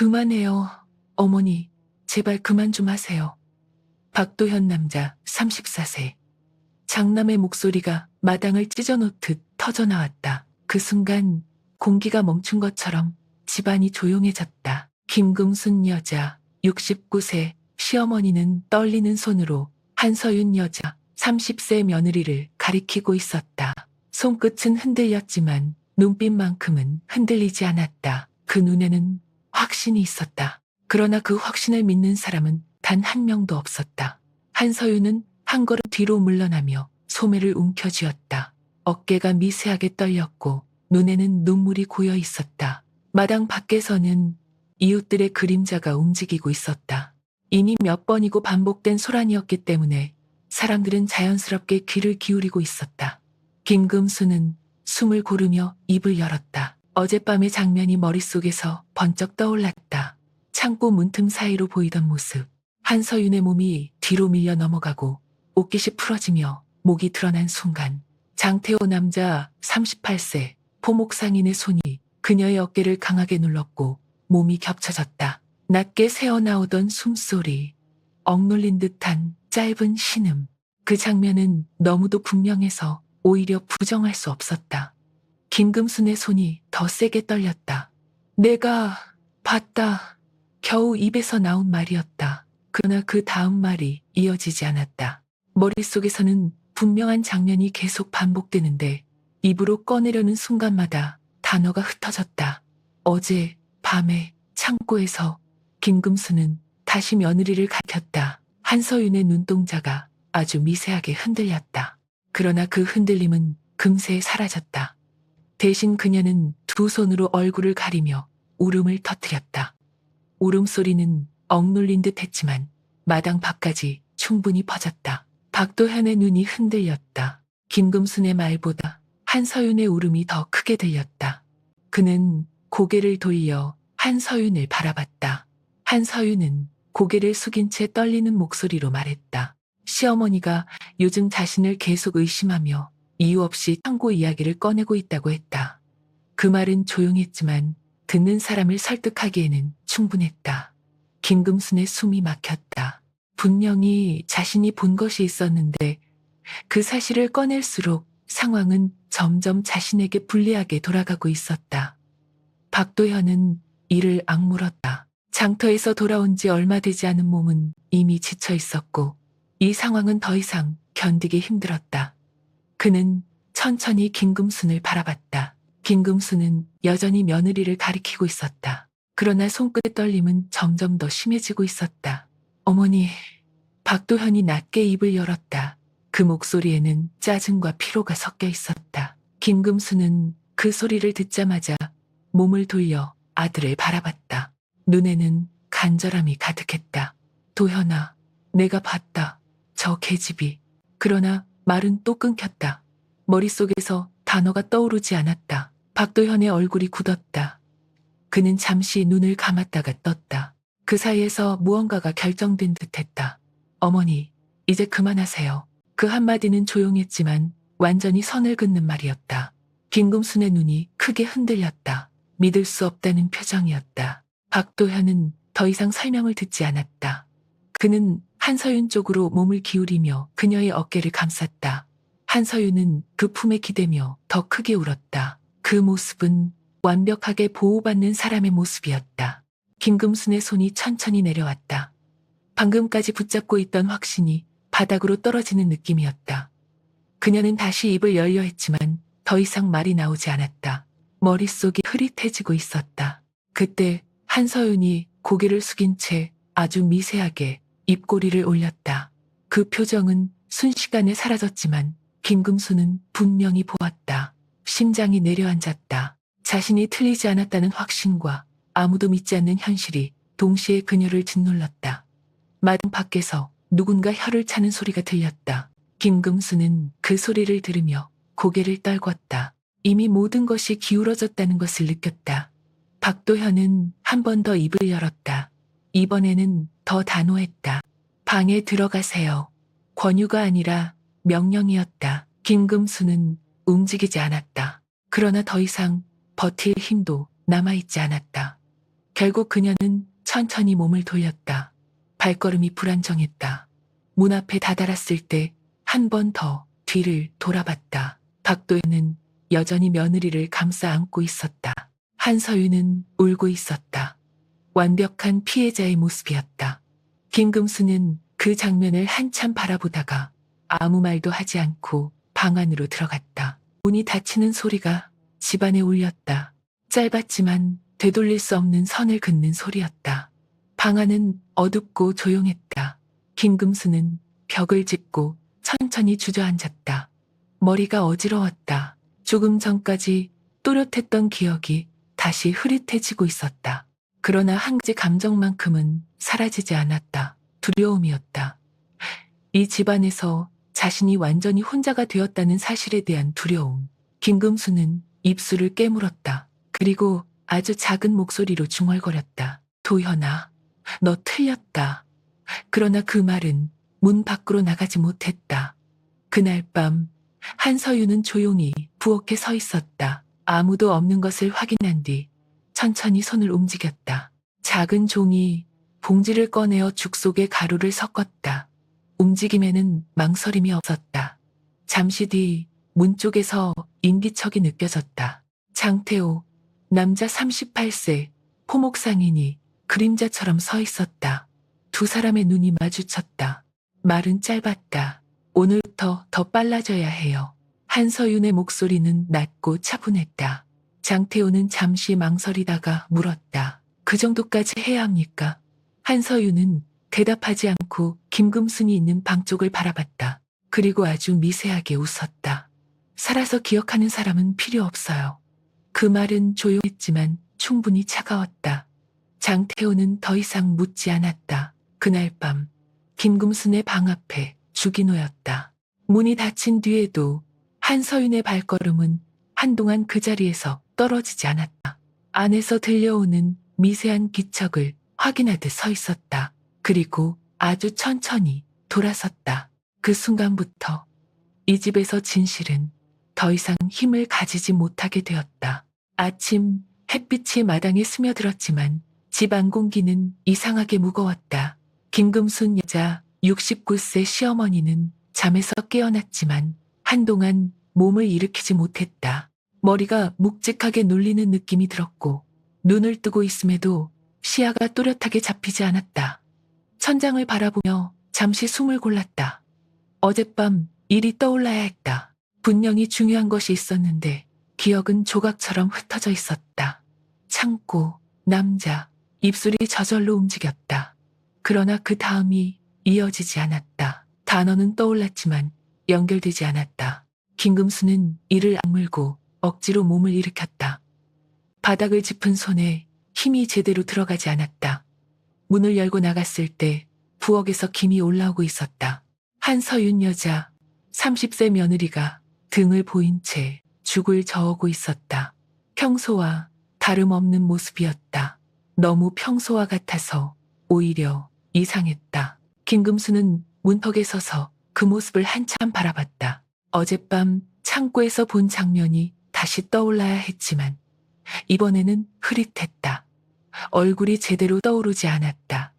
그만해요. 어머니, 제발 그만 좀 하세요. 박도현 남자 34세. 장남의 목소리가 마당을 찢어놓듯 터져나왔다. 그 순간 공기가 멈춘 것처럼 집안이 조용해졌다. 김금순 여자 69세 시어머니는 떨리는 손으로 한서윤 여자 30세 며느리를 가리키고 있었다. 손끝은 흔들렸지만 눈빛만큼은 흔들리지 않았다. 그 눈에는 확신이 있었다. 그러나 그 확신을 믿는 사람은 단 한 명도 없었다. 한서윤은 한 걸음 뒤로 물러나며 소매를 움켜쥐었다. 어깨가 미세하게 떨렸고 눈에는 눈물이 고여 있었다. 마당 밖에서는 이웃들의 그림자가 움직이고 있었다. 이미 몇 번이고 반복된 소란이었기 때문에 사람들은 자연스럽게 귀를 기울이고 있었다. 김금수는 숨을 고르며 입을 열었다. 어젯밤의 장면이 머릿속에서 번쩍 떠올랐다. 창고 문틈 사이로 보이던 모습. 한서윤의 몸이 뒤로 밀려 넘어가고 옷깃이 풀어지며 목이 드러난 순간 장태호 남자 38세 포목상인의 손이 그녀의 어깨를 강하게 눌렀고 몸이 겹쳐졌다. 낮게 새어나오던 숨소리, 억눌린 듯한 짧은 신음. 그 장면은 너무도 분명해서 오히려 부정할 수 없었다. 김금순의 손이 더 세게 떨렸다. 내가 봤다. 겨우 입에서 나온 말이었다. 그러나 그 다음 말이 이어지지 않았다. 머릿속에서는 분명한 장면이 계속 반복되는데 입으로 꺼내려는 순간마다 단어가 흩어졌다. 어제 밤에 창고에서 김금수는 다시 며느리를 가리켰다. 한서윤의 눈동자가 아주 미세하게 흔들렸다. 그러나 그 흔들림은 금세 사라졌다. 대신 그녀는 두 손으로 얼굴을 가리며 울음을 터뜨렸다. 울음소리는 억눌린 듯 했지만 마당 밖까지 충분히 퍼졌다. 박도현의 눈이 흔들렸다. 김금순의 말보다 한서윤의 울음이 더 크게 들렸다. 그는 고개를 돌려 한서윤을 바라봤다. 한서윤은 고개를 숙인 채 떨리는 목소리로 말했다. 시어머니가 요즘 자신을 계속 의심하며 이유 없이 창고 이야기를 꺼내고 있다고 했다. 그 말은 조용했지만 듣는 사람을 설득하기에는 충분했다. 김금순의 숨이 막혔다. 분명히 자신이 본 것이 있었는데 그 사실을 꺼낼수록 상황은 점점 자신에게 불리하게 돌아가고 있었다. 박도현은 이를 악물었다. 장터에서 돌아온 지 얼마 되지 않은 몸은 이미 지쳐 있었고 이 상황은 더 이상 견디기 힘들었다. 그는 천천히 김금순을 바라봤다. 김금순은 여전히 며느리를 가리키고 있었다. 그러나 손끝의 떨림은 점점 더 심해지고 있었다. 어머니, 박도현이 낮게 입을 열었다. 그 목소리에는 짜증과 피로가 섞여 있었다. 김금수는 그 소리를 듣자마자 몸을 돌려 아들을 바라봤다. 눈에는 간절함이 가득했다. 도현아, 내가 봤다. 저 계집이. 그러나 말은 또 끊겼다. 머릿속에서 단어가 떠오르지 않았다. 박도현의 얼굴이 굳었다. 그는 잠시 눈을 감았다가 떴다. 그 사이에서 무언가가 결정된 듯했다. 어머니, 이제 그만하세요. 그 한마디는 조용했지만 완전히 선을 긋는 말이었다. 김금순의 눈이 크게 흔들렸다. 믿을 수 없다는 표정이었다. 박도현은 더 이상 설명을 듣지 않았다. 그는 한서윤 쪽으로 몸을 기울이며 그녀의 어깨를 감쌌다. 한서윤은 그 품에 기대며 더 크게 울었다. 그 모습은 완벽하게 보호받는 사람의 모습이었다. 김금순의 손이 천천히 내려왔다. 방금까지 붙잡고 있던 확신이 바닥으로 떨어지는 느낌이었다. 그녀는 다시 입을 열려 했지만 더 이상 말이 나오지 않았다. 머릿속이 흐릿해지고 있었다. 그때 한서윤이 고개를 숙인 채 아주 미세하게 입꼬리를 올렸다. 그 표정은 순식간에 사라졌지만 김금수는 분명히 보았다. 심장이 내려앉았다. 자신이 틀리지 않았다는 확신과 아무도 믿지 않는 현실이 동시에 그녀를 짓눌렀다. 마당 밖에서 누군가 혀를 차는 소리가 들렸다. 김금수는 그 소리를 들으며 고개를 떨궜다. 이미 모든 것이 기울어졌다는 것을 느꼈다. 박도현은 한 번 더 입을 열었다. 이번에는 더 단호했다. 방에 들어가세요. 권유가 아니라 명령이었다. 김금수는 움직이지 않았다. 그러나 더 이상 버틸 힘도 남아있지 않았다. 결국 그녀는 천천히 몸을 돌렸다. 발걸음이 불안정했다. 문 앞에 다다랐을 때 한 번 더 뒤를 돌아봤다. 박도현은 여전히 며느리를 감싸 안고 있었다. 한서윤은 울고 있었다. 완벽한 피해자의 모습이었다. 김금수는 그 장면을 한참 바라보다가 아무 말도 하지 않고 방 안으로 들어갔다. 문이 닫히는 소리가 집안에 울렸다. 짧았지만 되돌릴 수 없는 선을 긋는 소리였다. 방 안은 어둡고 조용했다. 김금수는 벽을 짚고 천천히 주저앉았다. 머리가 어지러웠다. 조금 전까지 또렷했던 기억이 다시 흐릿해지고 있었다. 그러나 한 가지 감정만큼은 사라지지 않았다. 두려움이었다. 이 집안에서 자신이 완전히 혼자가 되었다는 사실에 대한 두려움. 김금수는 입술을 깨물었다. 그리고 아주 작은 목소리로 중얼거렸다. 도현아, 너 틀렸다. 그러나 그 말은 문 밖으로 나가지 못했다. 그날 밤 한서윤은 조용히 부엌에 서 있었다. 아무도 없는 것을 확인한 뒤 천천히 손을 움직였다. 작은 종이 봉지를 꺼내어 죽 속에 가루를 섞었다. 움직임에는 망설임이 없었다. 잠시 뒤 문 쪽에서 인기척이 느껴졌다. 장태호, 남자 38세, 포목상인이 그림자처럼 서 있었다. 두 사람의 눈이 마주쳤다. 말은 짧았다. 오늘부터 더 빨라져야 해요. 한서윤의 목소리는 낮고 차분했다. 장태호는 잠시 망설이다가 물었다. 그 정도까지 해야 합니까? 한서윤은 대답하지 않고 김금순이 있는 방 쪽을 바라봤다. 그리고 아주 미세하게 웃었다. 살아서 기억하는 사람은 필요 없어요. 그 말은 조용했지만 충분히 차가웠다. 장태호는 더 이상 묻지 않았다. 그날 밤 김금순의 방 앞에 죽이 놓였다. 문이 닫힌 뒤에도 한서윤의 발걸음은 한동안 그 자리에서 떨어지지 않았다. 안에서 들려오는 미세한 기척을 확인하듯 서 있었다. 그리고 아주 천천히 돌아섰다. 그 순간부터 이 집에서 진실은 더 이상 힘을 가지지 못하게 되었다. 아침 햇빛이 마당에 스며들었지만 집 안 공기는 이상하게 무거웠다. 김금순 여자 69세 시어머니는 잠에서 깨어났지만 한동안 몸을 일으키지 못했다. 머리가 묵직하게 눌리는 느낌이 들었고 눈을 뜨고 있음에도 시야가 또렷하게 잡히지 않았다. 천장을 바라보며 잠시 숨을 골랐다. 어젯밤 일이 떠올라야 했다. 분명히 중요한 것이 있었는데 기억은 조각처럼 흩어져 있었다. 창고, 남자, 입술이 저절로 움직였다. 그러나 그 다음이 이어지지 않았다. 단어는 떠올랐지만 연결되지 않았다. 김금수는 이를 악물고 억지로 몸을 일으켰다. 바닥을 짚은 손에 힘이 제대로 들어가지 않았다. 문을 열고 나갔을 때 부엌에서 김이 올라오고 있었다. 한서윤 여자 30세 며느리가 등을 보인 채 죽을 저으고 있었다. 평소와 다름없는 모습이었다. 너무 평소와 같아서 오히려 이상했다. 김금수는 문턱에 서서 그 모습을 한참 바라봤다. 어젯밤 창고에서 본 장면이 다시 떠올라야 했지만 이번에는 흐릿했다. 얼굴이 제대로 떠오르지 않았다.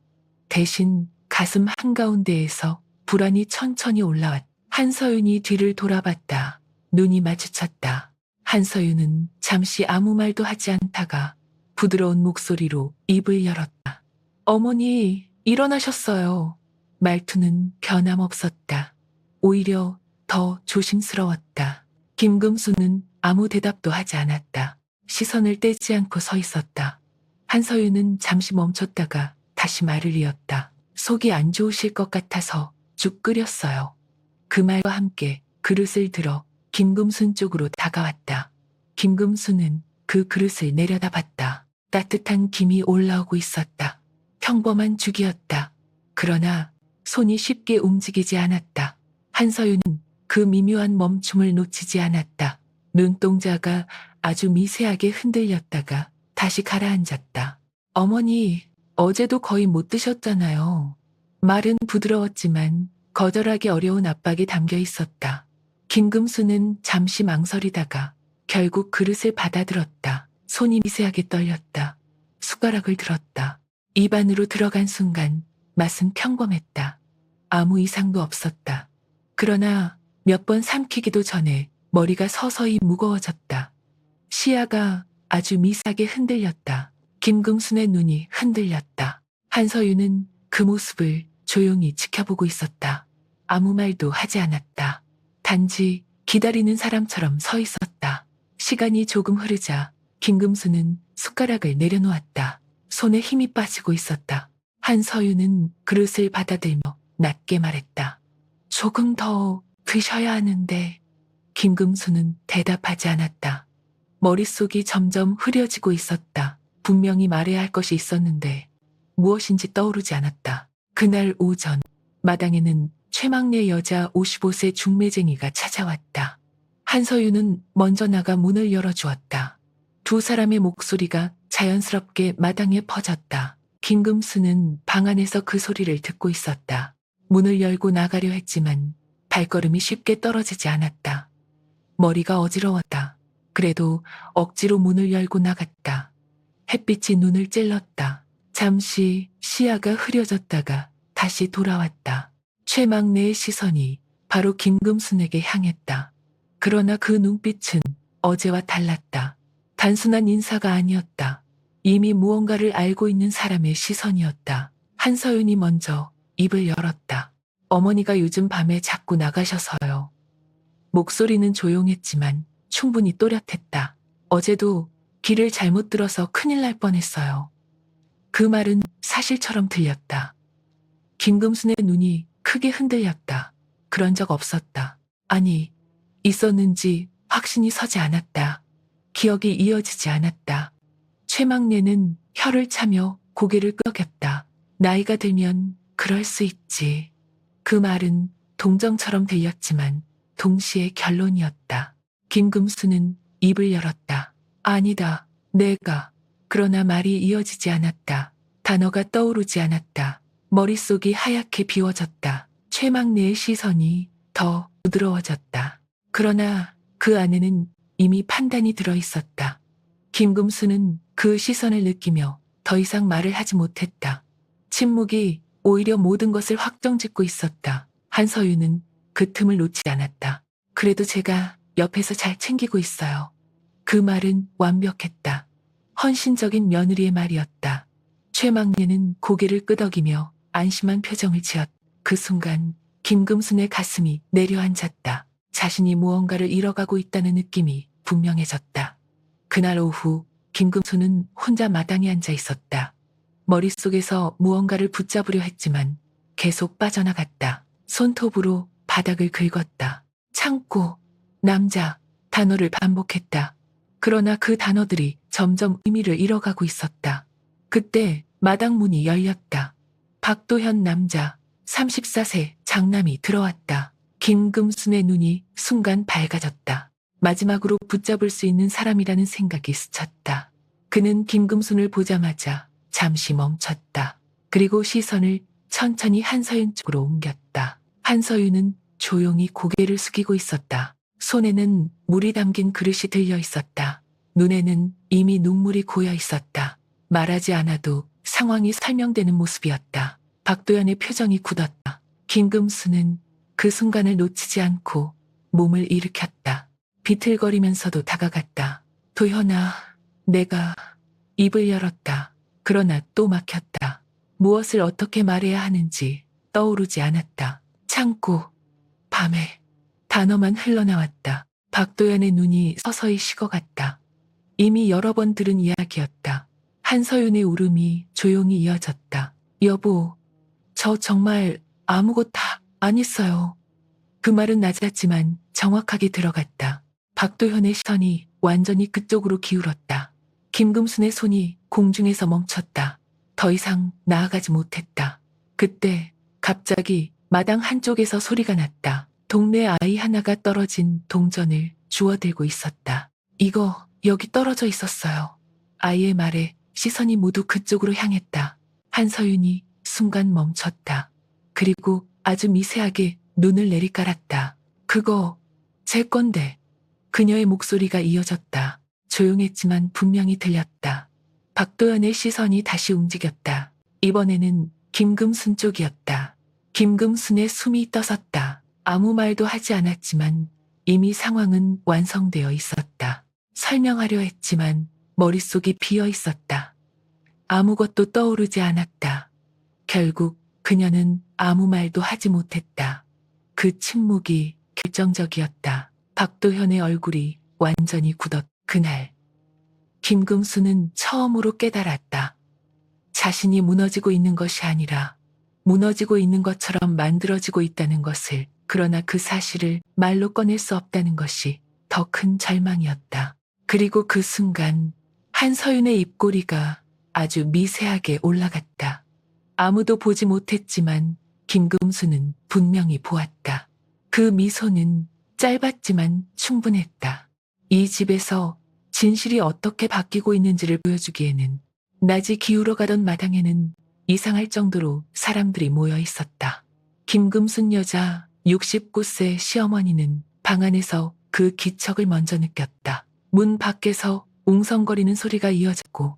대신 가슴 한가운데에서 불안이 천천히 올라왔다. 한서윤이 뒤를 돌아봤다. 눈이 마주쳤다. 한서윤은 잠시 아무 말도 하지 않다가 부드러운 목소리로 입을 열었다. 어머니, 일어나셨어요. 말투는 변함없었다. 오히려 더 조심스러웠다. 김금수는 아무 대답도 하지 않았다. 시선을 떼지 않고 서 있었다. 한서윤은 잠시 멈췄다가 다시 말을 이었다. 속이 안 좋으실 것 같아서 죽 끓였어요. 그 말과 함께 그릇을 들어 김금순 쪽으로 다가왔다. 김금수는 그 그릇을 내려다봤다. 따뜻한 김이 올라오고 있었다. 평범한 죽이었다. 그러나 손이 쉽게 움직이지 않았다. 한서윤은 그 미묘한 멈춤을 놓치지 않았다. 눈동자가 아주 미세하게 흔들렸다가 다시 가라앉았다. 어머니, 어제도 거의 못 드셨잖아요. 말은 부드러웠지만 거절하기 어려운 압박이 담겨 있었다. 김금수는 잠시 망설이다가 결국 그릇을 받아들었다. 손이 미세하게 떨렸다. 숟가락을 들었다. 입 안으로 들어간 순간 맛은 평범했다. 아무 이상도 없었다. 그러나 몇 번 삼키기도 전에 머리가 서서히 무거워졌다. 시야가 아주 미세하게 흔들렸다. 김금순의 눈이 흔들렸다. 한서윤은 그 모습을 조용히 지켜보고 있었다. 아무 말도 하지 않았다. 단지 기다리는 사람처럼 서 있었다. 시간이 조금 흐르자 김금수는 숟가락을 내려놓았다. 손에 힘이 빠지고 있었다. 한서윤은 그릇을 받아들며 낮게 말했다. 조금 더 드셔야 하는데. 김금수는 대답하지 않았다. 머릿속이 점점 흐려지고 있었다. 분명히 말해야 할 것이 있었는데 무엇인지 떠오르지 않았다. 그날 오전 마당에는 최막내 여자 55세 중매쟁이가 찾아왔다. 한서윤은 먼저 나가 문을 열어주었다. 두 사람의 목소리가 자연스럽게 마당에 퍼졌다. 김금수는 방 안에서 그 소리를 듣고 있었다. 문을 열고 나가려 했지만 발걸음이 쉽게 떨어지지 않았다. 머리가 어지러웠다. 그래도 억지로 문을 열고 나갔다. 햇빛이 눈을 찔렀다. 잠시 시야가 흐려졌다가 다시 돌아왔다. 최막내의 시선이 바로 김금순에게 향했다. 그러나 그 눈빛은 어제와 달랐다. 단순한 인사가 아니었다. 이미 무언가를 알고 있는 사람의 시선이었다. 한서윤이 먼저 입을 열었다. 어머니가 요즘 밤에 자꾸 나가셔서요. 목소리는 조용했지만 충분히 또렷했다. 어제도 길을 잘못 들어서 큰일 날 뻔했어요. 그 말은 사실처럼 들렸다. 김금순의 눈이 크게 흔들렸다. 그런 적 없었다. 아니, 있었는지 확신이 서지 않았다. 기억이 이어지지 않았다. 최막내는 혀를 차며 고개를 끄덕였다. 나이가 들면 그럴 수 있지. 그 말은 동정처럼 들렸지만 동시에 결론이었다. 김금수는 입을 열었다. 아니다. 내가. 그러나 말이 이어지지 않았다. 단어가 떠오르지 않았다. 머릿속이 하얗게 비워졌다. 최막내의 시선이 더 부드러워졌다. 그러나 그 안에는 이미 판단이 들어 있었다. 김금수는 그 시선을 느끼며 더 이상 말을 하지 못했다. 침묵이 오히려 모든 것을 확정짓고 있었다. 한서윤은 그 틈을 놓지 않았다. 그래도 제가 옆에서 잘 챙기고 있어요. 그 말은 완벽했다. 헌신적인 며느리의 말이었다. 최막내는 고개를 끄덕이며 안심한 표정을 지었다. 그 순간 김금순의 가슴이 내려앉았다. 자신이 무언가를 잃어가고 있다는 느낌이 분명해졌다. 그날 오후 김금수는 혼자 마당에 앉아 있었다. 머릿속에서 무언가를 붙잡으려 했지만 계속 빠져나갔다. 손톱으로 바닥을 긁었다. 창고, 남자, 단어를 반복했다. 그러나 그 단어들이 점점 의미를 잃어가고 있었다. 그때 마당 문이 열렸다. 박도현 남자, 34세 장남이 들어왔다. 김금순의 눈이 순간 밝아졌다. 마지막으로 붙잡을 수 있는 사람이라는 생각이 스쳤다. 그는 김금순을 보자마자 잠시 멈췄다. 그리고 시선을 천천히 한서윤 쪽으로 옮겼다. 한서윤은 조용히 고개를 숙이고 있었다. 손에는 물이 담긴 그릇이 들려 있었다. 눈에는 이미 눈물이 고여 있었다. 말하지 않아도 상황이 설명되는 모습이었다. 박도연의 표정이 굳었다. 김금수는 그 순간을 놓치지 않고 몸을 일으켰다. 비틀거리면서도 다가갔다. 도현아, 내가. 입을 열었다. 그러나 또 막혔다. 무엇을 어떻게 말해야 하는지 떠오르지 않았다. 창고, 밤에. 단어만 흘러나왔다. 박도연의 눈이 서서히 식어갔다. 이미 여러 번 들은 이야기였다. 한서윤의 울음이 조용히 이어졌다. 여보, 저 정말 아무것도 안 했어요. 그 말은 낮았지만 정확하게 들어갔다. 박도현의 시선이 완전히 그쪽으로 기울었다. 김금순의 손이 공중에서 멈췄다. 더 이상 나아가지 못했다. 그때 갑자기 마당 한쪽에서 소리가 났다. 동네 아이 하나가 떨어진 동전을 주워들고 있었다. 이거 여기 떨어져 있었어요. 아이의 말에 시선이 모두 그쪽으로 향했다. 한서윤이 순간 멈췄다. 그리고 아주 미세하게 눈을 내리깔았다. 그거 제 건데. 그녀의 목소리가 이어졌다. 조용했지만 분명히 들렸다. 박도연의 시선이 다시 움직였다. 이번에는 김금순 쪽이었다. 김금순의 숨이 떠섰다. 아무 말도 하지 않았지만 이미 상황은 완성되어 있었다. 설명하려 했지만 머릿속이 비어 있었다. 아무것도 떠오르지 않았다. 결국 그녀는 아무 말도 하지 못했다. 그 침묵이 결정적이었다. 박도현의 얼굴이 완전히 굳었. 그날 김금수는 처음으로 깨달았다. 자신이 무너지고 있는 것이 아니라 무너지고 있는 것처럼 만들어지고 있다는 것을. 그러나 그 사실을 말로 꺼낼 수 없다는 것이 더 큰 절망이었다. 그리고 그 순간 한서윤의 입꼬리가 아주 미세하게 올라갔다. 아무도 보지 못했지만 김금수는 분명히 보았다. 그 미소는 짧았지만 충분했다. 이 집에서 진실이 어떻게 바뀌고 있는지를 보여주기에는 낮이 기울어 가던 마당에는 이상할 정도로 사람들이 모여 있었다. 김금순 여자 69세 시어머니는 방 안에서 그 기척을 먼저 느꼈다. 문 밖에서 웅성거리는 소리가 이어졌고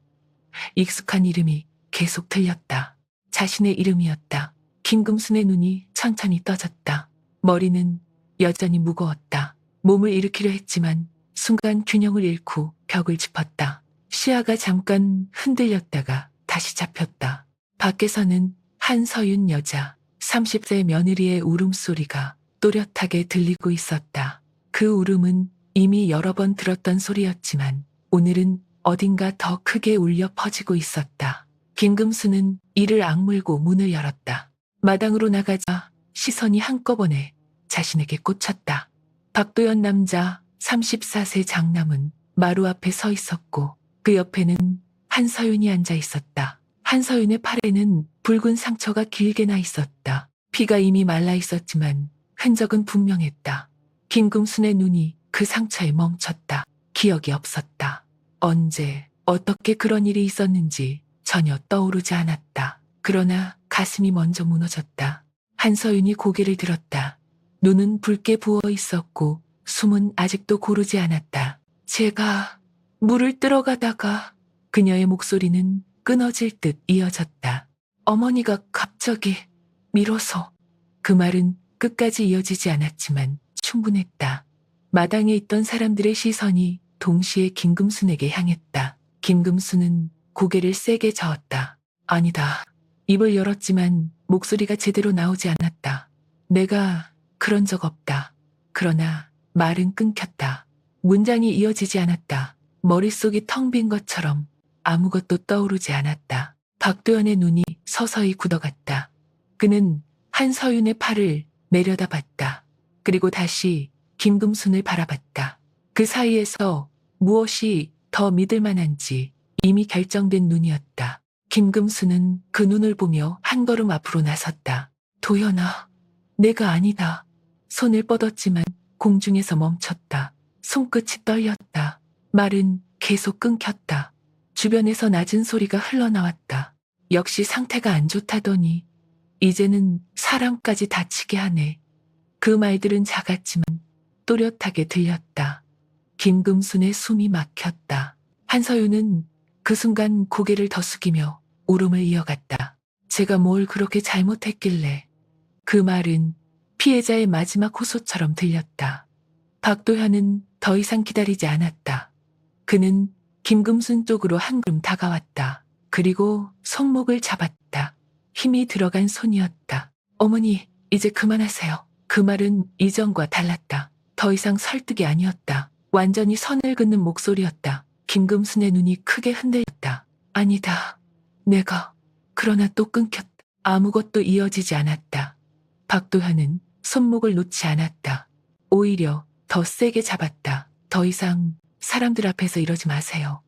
익숙한 이름이 계속 들렸다. 자신의 이름이었다. 김금순의 눈이 천천히 떠졌다. 머리는 여전히 무거웠다. 몸을 일으키려 했지만 순간 균형을 잃고 벽을 짚었다. 시야가 잠깐 흔들렸다가 다시 잡혔다. 밖에서는 한서윤 여자 30세 며느리의 울음소리가 또렷하게 들리고 있었다. 그 울음은 이미 여러 번 들었던 소리였지만 오늘은 어딘가 더 크게 울려 퍼지고 있었다. 김금수는 이를 악물고 문을 열었다. 마당으로 나가자 시선이 한꺼번에 자신에게 꽂혔다. 박도연 남자 34세 장남은 마루 앞에 서 있었고 그 옆에는 한서윤이 앉아 있었다. 한서윤의 팔에는 붉은 상처가 길게 나 있었다. 피가 이미 말라 있었지만 흔적은 분명했다. 김금순의 눈이 그 상처에 멈췄다. 기억이 없었다. 언제, 어떻게 그런 일이 있었는지 전혀 떠오르지 않았다. 그러나 가슴이 먼저 무너졌다. 한서윤이 고개를 들었다. 눈은 붉게 부어 있었고 숨은 아직도 고르지 않았다. 제가 물을 뜨러 가다가. 그녀의 목소리는 끊어질 듯 이어졌다. 어머니가 갑자기 밀어서. 그 말은 끝까지 이어지지 않았지만 충분했다. 마당에 있던 사람들의 시선이 동시에 김금순에게 향했다. 김금순은 고개를 세게 저었다. 아니다. 입을 열었지만 목소리가 제대로 나오지 않았다. 내가 그런 적 없다. 그러나 말은 끊겼다. 문장이 이어지지 않았다. 머릿속이 텅 빈 것처럼 아무것도 떠오르지 않았다. 박도연의 눈이 서서히 굳어갔다. 그는 한서윤의 팔을 내려다봤다. 그리고 다시 김금순을 바라봤다. 그 사이에서 무엇이 더 믿을 만한지 이미 결정된 눈이었다. 김금순은 그 눈을 보며 한 걸음 앞으로 나섰다. 도연아, 내가 아니다. 손을 뻗었지만 공중에서 멈췄다. 손끝이 떨렸다. 말은 계속 끊겼다. 주변에서 낮은 소리가 흘러나왔다. 역시 상태가 안 좋다더니 이제는 사람까지 다치게 하네. 그 말들은 작았지만 또렷하게 들렸다. 김금순의 숨이 막혔다. 한서윤은 그 순간 고개를 더 숙이며 울음을 이어갔다. 제가 뭘 그렇게 잘못했길래. 그 말은 피해자의 마지막 호소처럼 들렸다. 박도현은 더 이상 기다리지 않았다. 그는 김금순 쪽으로 한 걸음 다가왔다. 그리고 손목을 잡았다. 힘이 들어간 손이었다. 어머니, 이제 그만하세요. 그 말은 이전과 달랐다. 더 이상 설득이 아니었다. 완전히 선을 긋는 목소리였다. 김금순의 눈이 크게 흔들렸다. 아니다. 내가. 그러나 또 끊겼다. 아무것도 이어지지 않았다. 박도현은 손목을 놓지 않았다. 오히려 더 세게 잡았다. 더 이상 사람들 앞에서 이러지 마세요.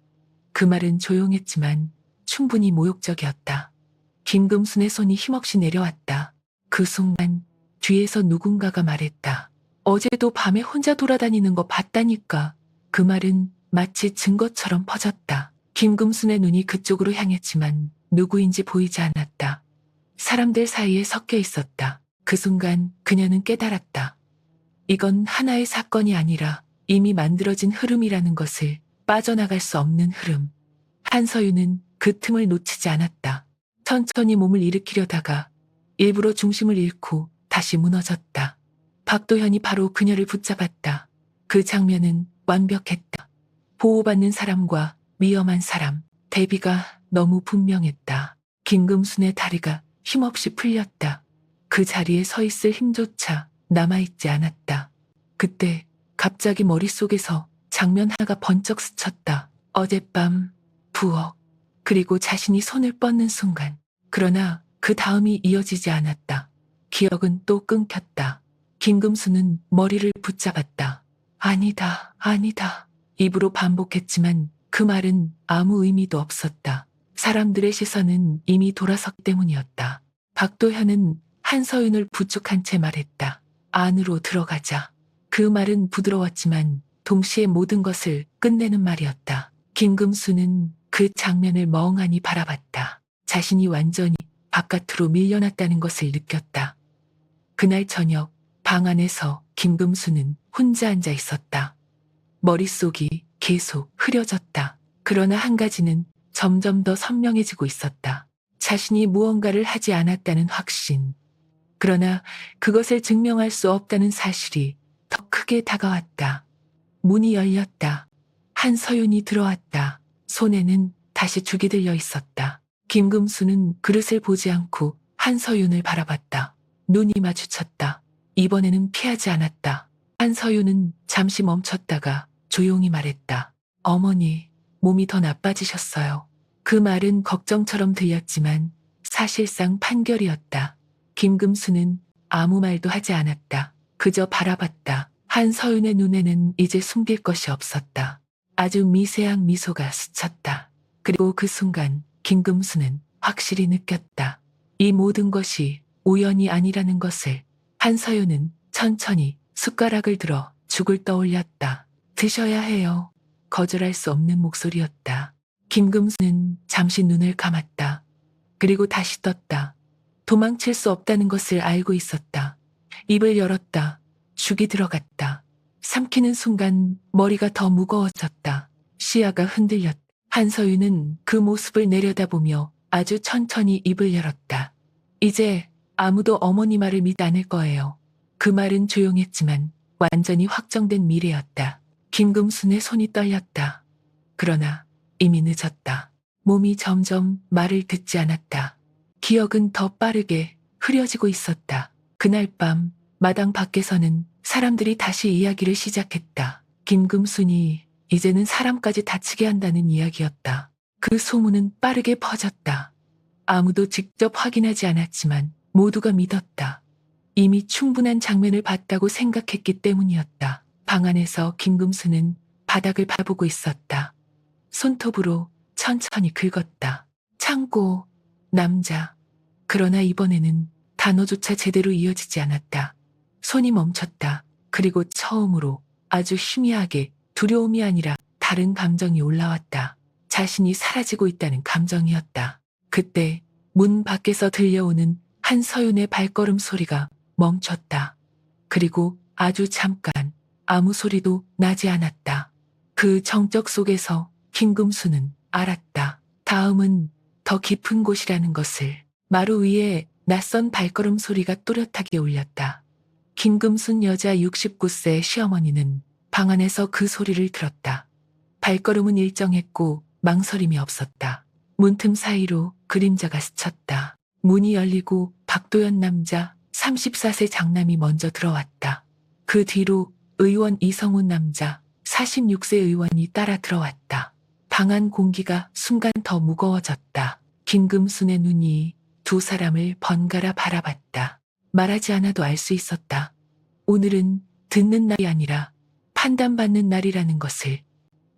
그 말은 조용했지만 충분히 모욕적이었다. 김금순의 손이 힘없이 내려왔다. 그 순간 뒤에서 누군가가 말했다. 어제도 밤에 혼자 돌아다니는 거 봤다니까. 그 말은 마치 증거처럼 퍼졌다. 김금순의 눈이 그쪽으로 향했지만 누구인지 보이지 않았다. 사람들 사이에 섞여 있었다. 그 순간 그녀는 깨달았다. 이건 하나의 사건이 아니라 이미 만들어진 흐름이라는 것을. 빠져나갈 수 없는 흐름. 한서윤은 그 틈을 놓치지 않았다. 천천히 몸을 일으키려다가 일부러 중심을 잃고 다시 무너졌다. 박도현이 바로 그녀를 붙잡았다. 그 장면은 완벽했다. 보호받는 사람과 위험한 사람, 대비가 너무 분명했다. 김금순의 다리가 힘없이 풀렸다. 그 자리에 서 있을 힘조차 남아있지 않았다. 그때 갑자기 머릿속에서 장면 하나가 번쩍 스쳤다. 어젯밤, 부엌, 그리고 자신이 손을 뻗는 순간. 그러나 그 다음이 이어지지 않았다. 기억은 또 끊겼다. 김금수는 머리를 붙잡았다. 아니다, 아니다. 입으로 반복했지만 그 말은 아무 의미도 없었다. 사람들의 시선은 이미 돌아섰기 때문이었다. 박도현은 한서윤을 부축한 채 말했다. 안으로 들어가자. 그 말은 부드러웠지만 동시에 모든 것을 끝내는 말이었다. 김금수는 그 장면을 멍하니 바라봤다. 자신이 완전히 바깥으로 밀려났다는 것을 느꼈다. 그날 저녁 방 안에서 김금수는 혼자 앉아 있었다. 머릿속이 계속 흐려졌다. 그러나 한 가지는 점점 더 선명해지고 있었다. 자신이 무언가를 하지 않았다는 확신. 그러나 그것을 증명할 수 없다는 사실이 더 크게 다가왔다. 문이 열렸다. 한서윤이 들어왔다. 손에는 다시 죽이 들려 있었다. 김금수는 그릇을 보지 않고 한서윤을 바라봤다. 눈이 마주쳤다. 이번에는 피하지 않았다. 한서윤은 잠시 멈췄다가 조용히 말했다. 어머니, 몸이 더 나빠지셨어요. 그 말은 걱정처럼 들렸지만 사실상 판결이었다. 김금수는 아무 말도 하지 않았다. 그저 바라봤다. 한서윤의 눈에는 이제 숨길 것이 없었다. 아주 미세한 미소가 스쳤다. 그리고 그 순간 김금수는 확실히 느꼈다. 이 모든 것이 우연이 아니라는 것을. 한서윤은 천천히 숟가락을 들어 죽을 떠올렸다. 드셔야 해요. 거절할 수 없는 목소리였다. 김금수는 잠시 눈을 감았다. 그리고 다시 떴다. 도망칠 수 없다는 것을 알고 있었다. 입을 열었다. 죽이 들어갔다. 삼키는 순간 머리가 더 무거워졌다. 시야가 흔들렸다. 한서윤은 그 모습을 내려다보며 아주 천천히 입을 열었다. 이제 아무도 어머니 말을 믿지 않을 거예요. 그 말은 조용했지만 완전히 확정된 미래였다. 김금순의 손이 떨렸다. 그러나 이미 늦었다. 몸이 점점 말을 듣지 않았다. 기억은 더 빠르게 흐려지고 있었다. 그날 밤 마당 밖에서는 사람들이 다시 이야기를 시작했다. 김금순이 이제는 사람까지 다치게 한다는 이야기였다. 그 소문은 빠르게 퍼졌다. 아무도 직접 확인하지 않았지만 모두가 믿었다. 이미 충분한 장면을 봤다고 생각했기 때문이었다. 방 안에서 김금수는 바닥을 바라보고 있었다. 손톱으로 천천히 긁었다. 창고, 남자. 그러나 이번에는 단어조차 제대로 이어지지 않았다. 손이 멈췄다. 그리고 처음으로 아주 희미하게 두려움이 아니라 다른 감정이 올라왔다. 자신이 사라지고 있다는 감정이었다. 그때 문 밖에서 들려오는 한서윤의 발걸음 소리가 멈췄다. 그리고 아주 잠깐 아무 소리도 나지 않았다. 그 정적 속에서 김금수는 알았다. 다음은 더 깊은 곳이라는 것을. 마루 위에 낯선 발걸음 소리가 또렷하게 울렸다. 김금순 여자 69세 시어머니는 방 안에서 그 소리를 들었다. 발걸음은 일정했고 망설임이 없었다. 문틈 사이로 그림자가 스쳤다. 문이 열리고 박도연 남자 34세 장남이 먼저 들어왔다. 그 뒤로 의원 이성훈 남자 46세 의원이 따라 들어왔다. 방 안 공기가 순간 더 무거워졌다. 김금순의 눈이 두 사람을 번갈아 바라봤다. 말하지 않아도 알 수 있었다. 오늘은 듣는 날이 아니라 판단받는 날이라는 것을.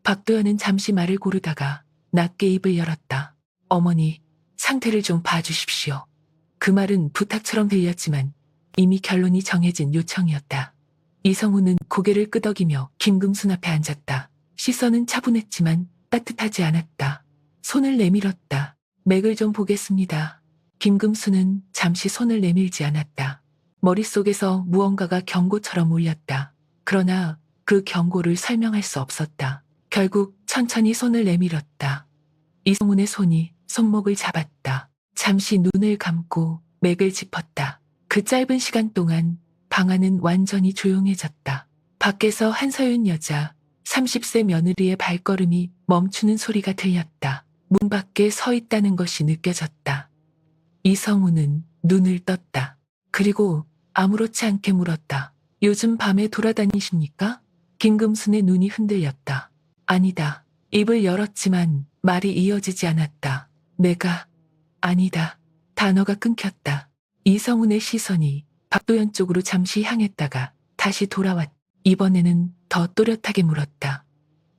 박도연은 잠시 말을 고르다가 낮게 입을 열었다. 어머니, 상태를 좀 봐주십시오. 그 말은 부탁처럼 들렸지만 이미 결론이 정해진 요청이었다. 이성우는 고개를 끄덕이며 김금순 앞에 앉았다. 시선은 차분했지만 따뜻하지 않았다. 손을 내밀었다. 맥을 좀 보겠습니다. 김금순은 잠시 손을 내밀지 않았다. 머릿속에서 무언가가 경고처럼 울렸다. 그러나 그 경고를 설명할 수 없었다. 결국 천천히 손을 내밀었다. 이성훈의 손이 손목을 잡았다. 잠시 눈을 감고 맥을 짚었다. 그 짧은 시간 동안 방 안은 완전히 조용해졌다. 밖에서 한서윤 여자 30세 며느리의 발걸음이 멈추는 소리가 들렸다. 문 밖에 서 있다는 것이 느껴졌다. 이성훈은 눈을 떴다. 그리고 아무렇지 않게 물었다. 요즘 밤에 돌아다니십니까? 김금순의 눈이 흔들렸다. 아니다. 입을 열었지만 말이 이어지지 않았다. 내가 아니다. 단어가 끊겼다. 이성훈의 시선이 박도연 쪽으로 잠시 향했다가 다시 돌아왔다. 이번에는 더 또렷하게 물었다.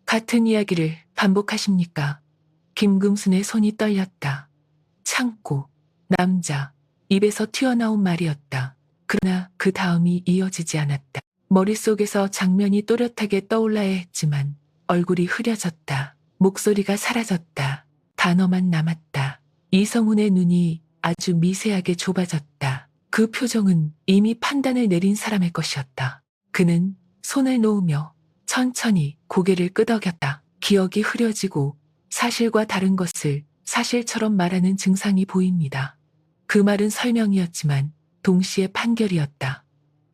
같은 이야기를 반복하십니까? 김금순의 손이 떨렸다. 참고 남자 입에서 튀어나온 말이었다. 그러나 그 다음이 이어지지 않았다. 머릿속에서 장면이 또렷하게 떠올라야 했지만 얼굴이 흐려졌다. 목소리가 사라졌다. 단어만 남았다. 이성훈의 눈이 아주 미세하게 좁아졌다. 그 표정은 이미 판단을 내린 사람의 것이었다. 그는 손을 놓으며 천천히 고개를 끄덕였다. 기억이 흐려지고 사실과 다른 것을 사실처럼 말하는 증상이 보입니다. 그 말은 설명이었지만 동시에 판결이었다.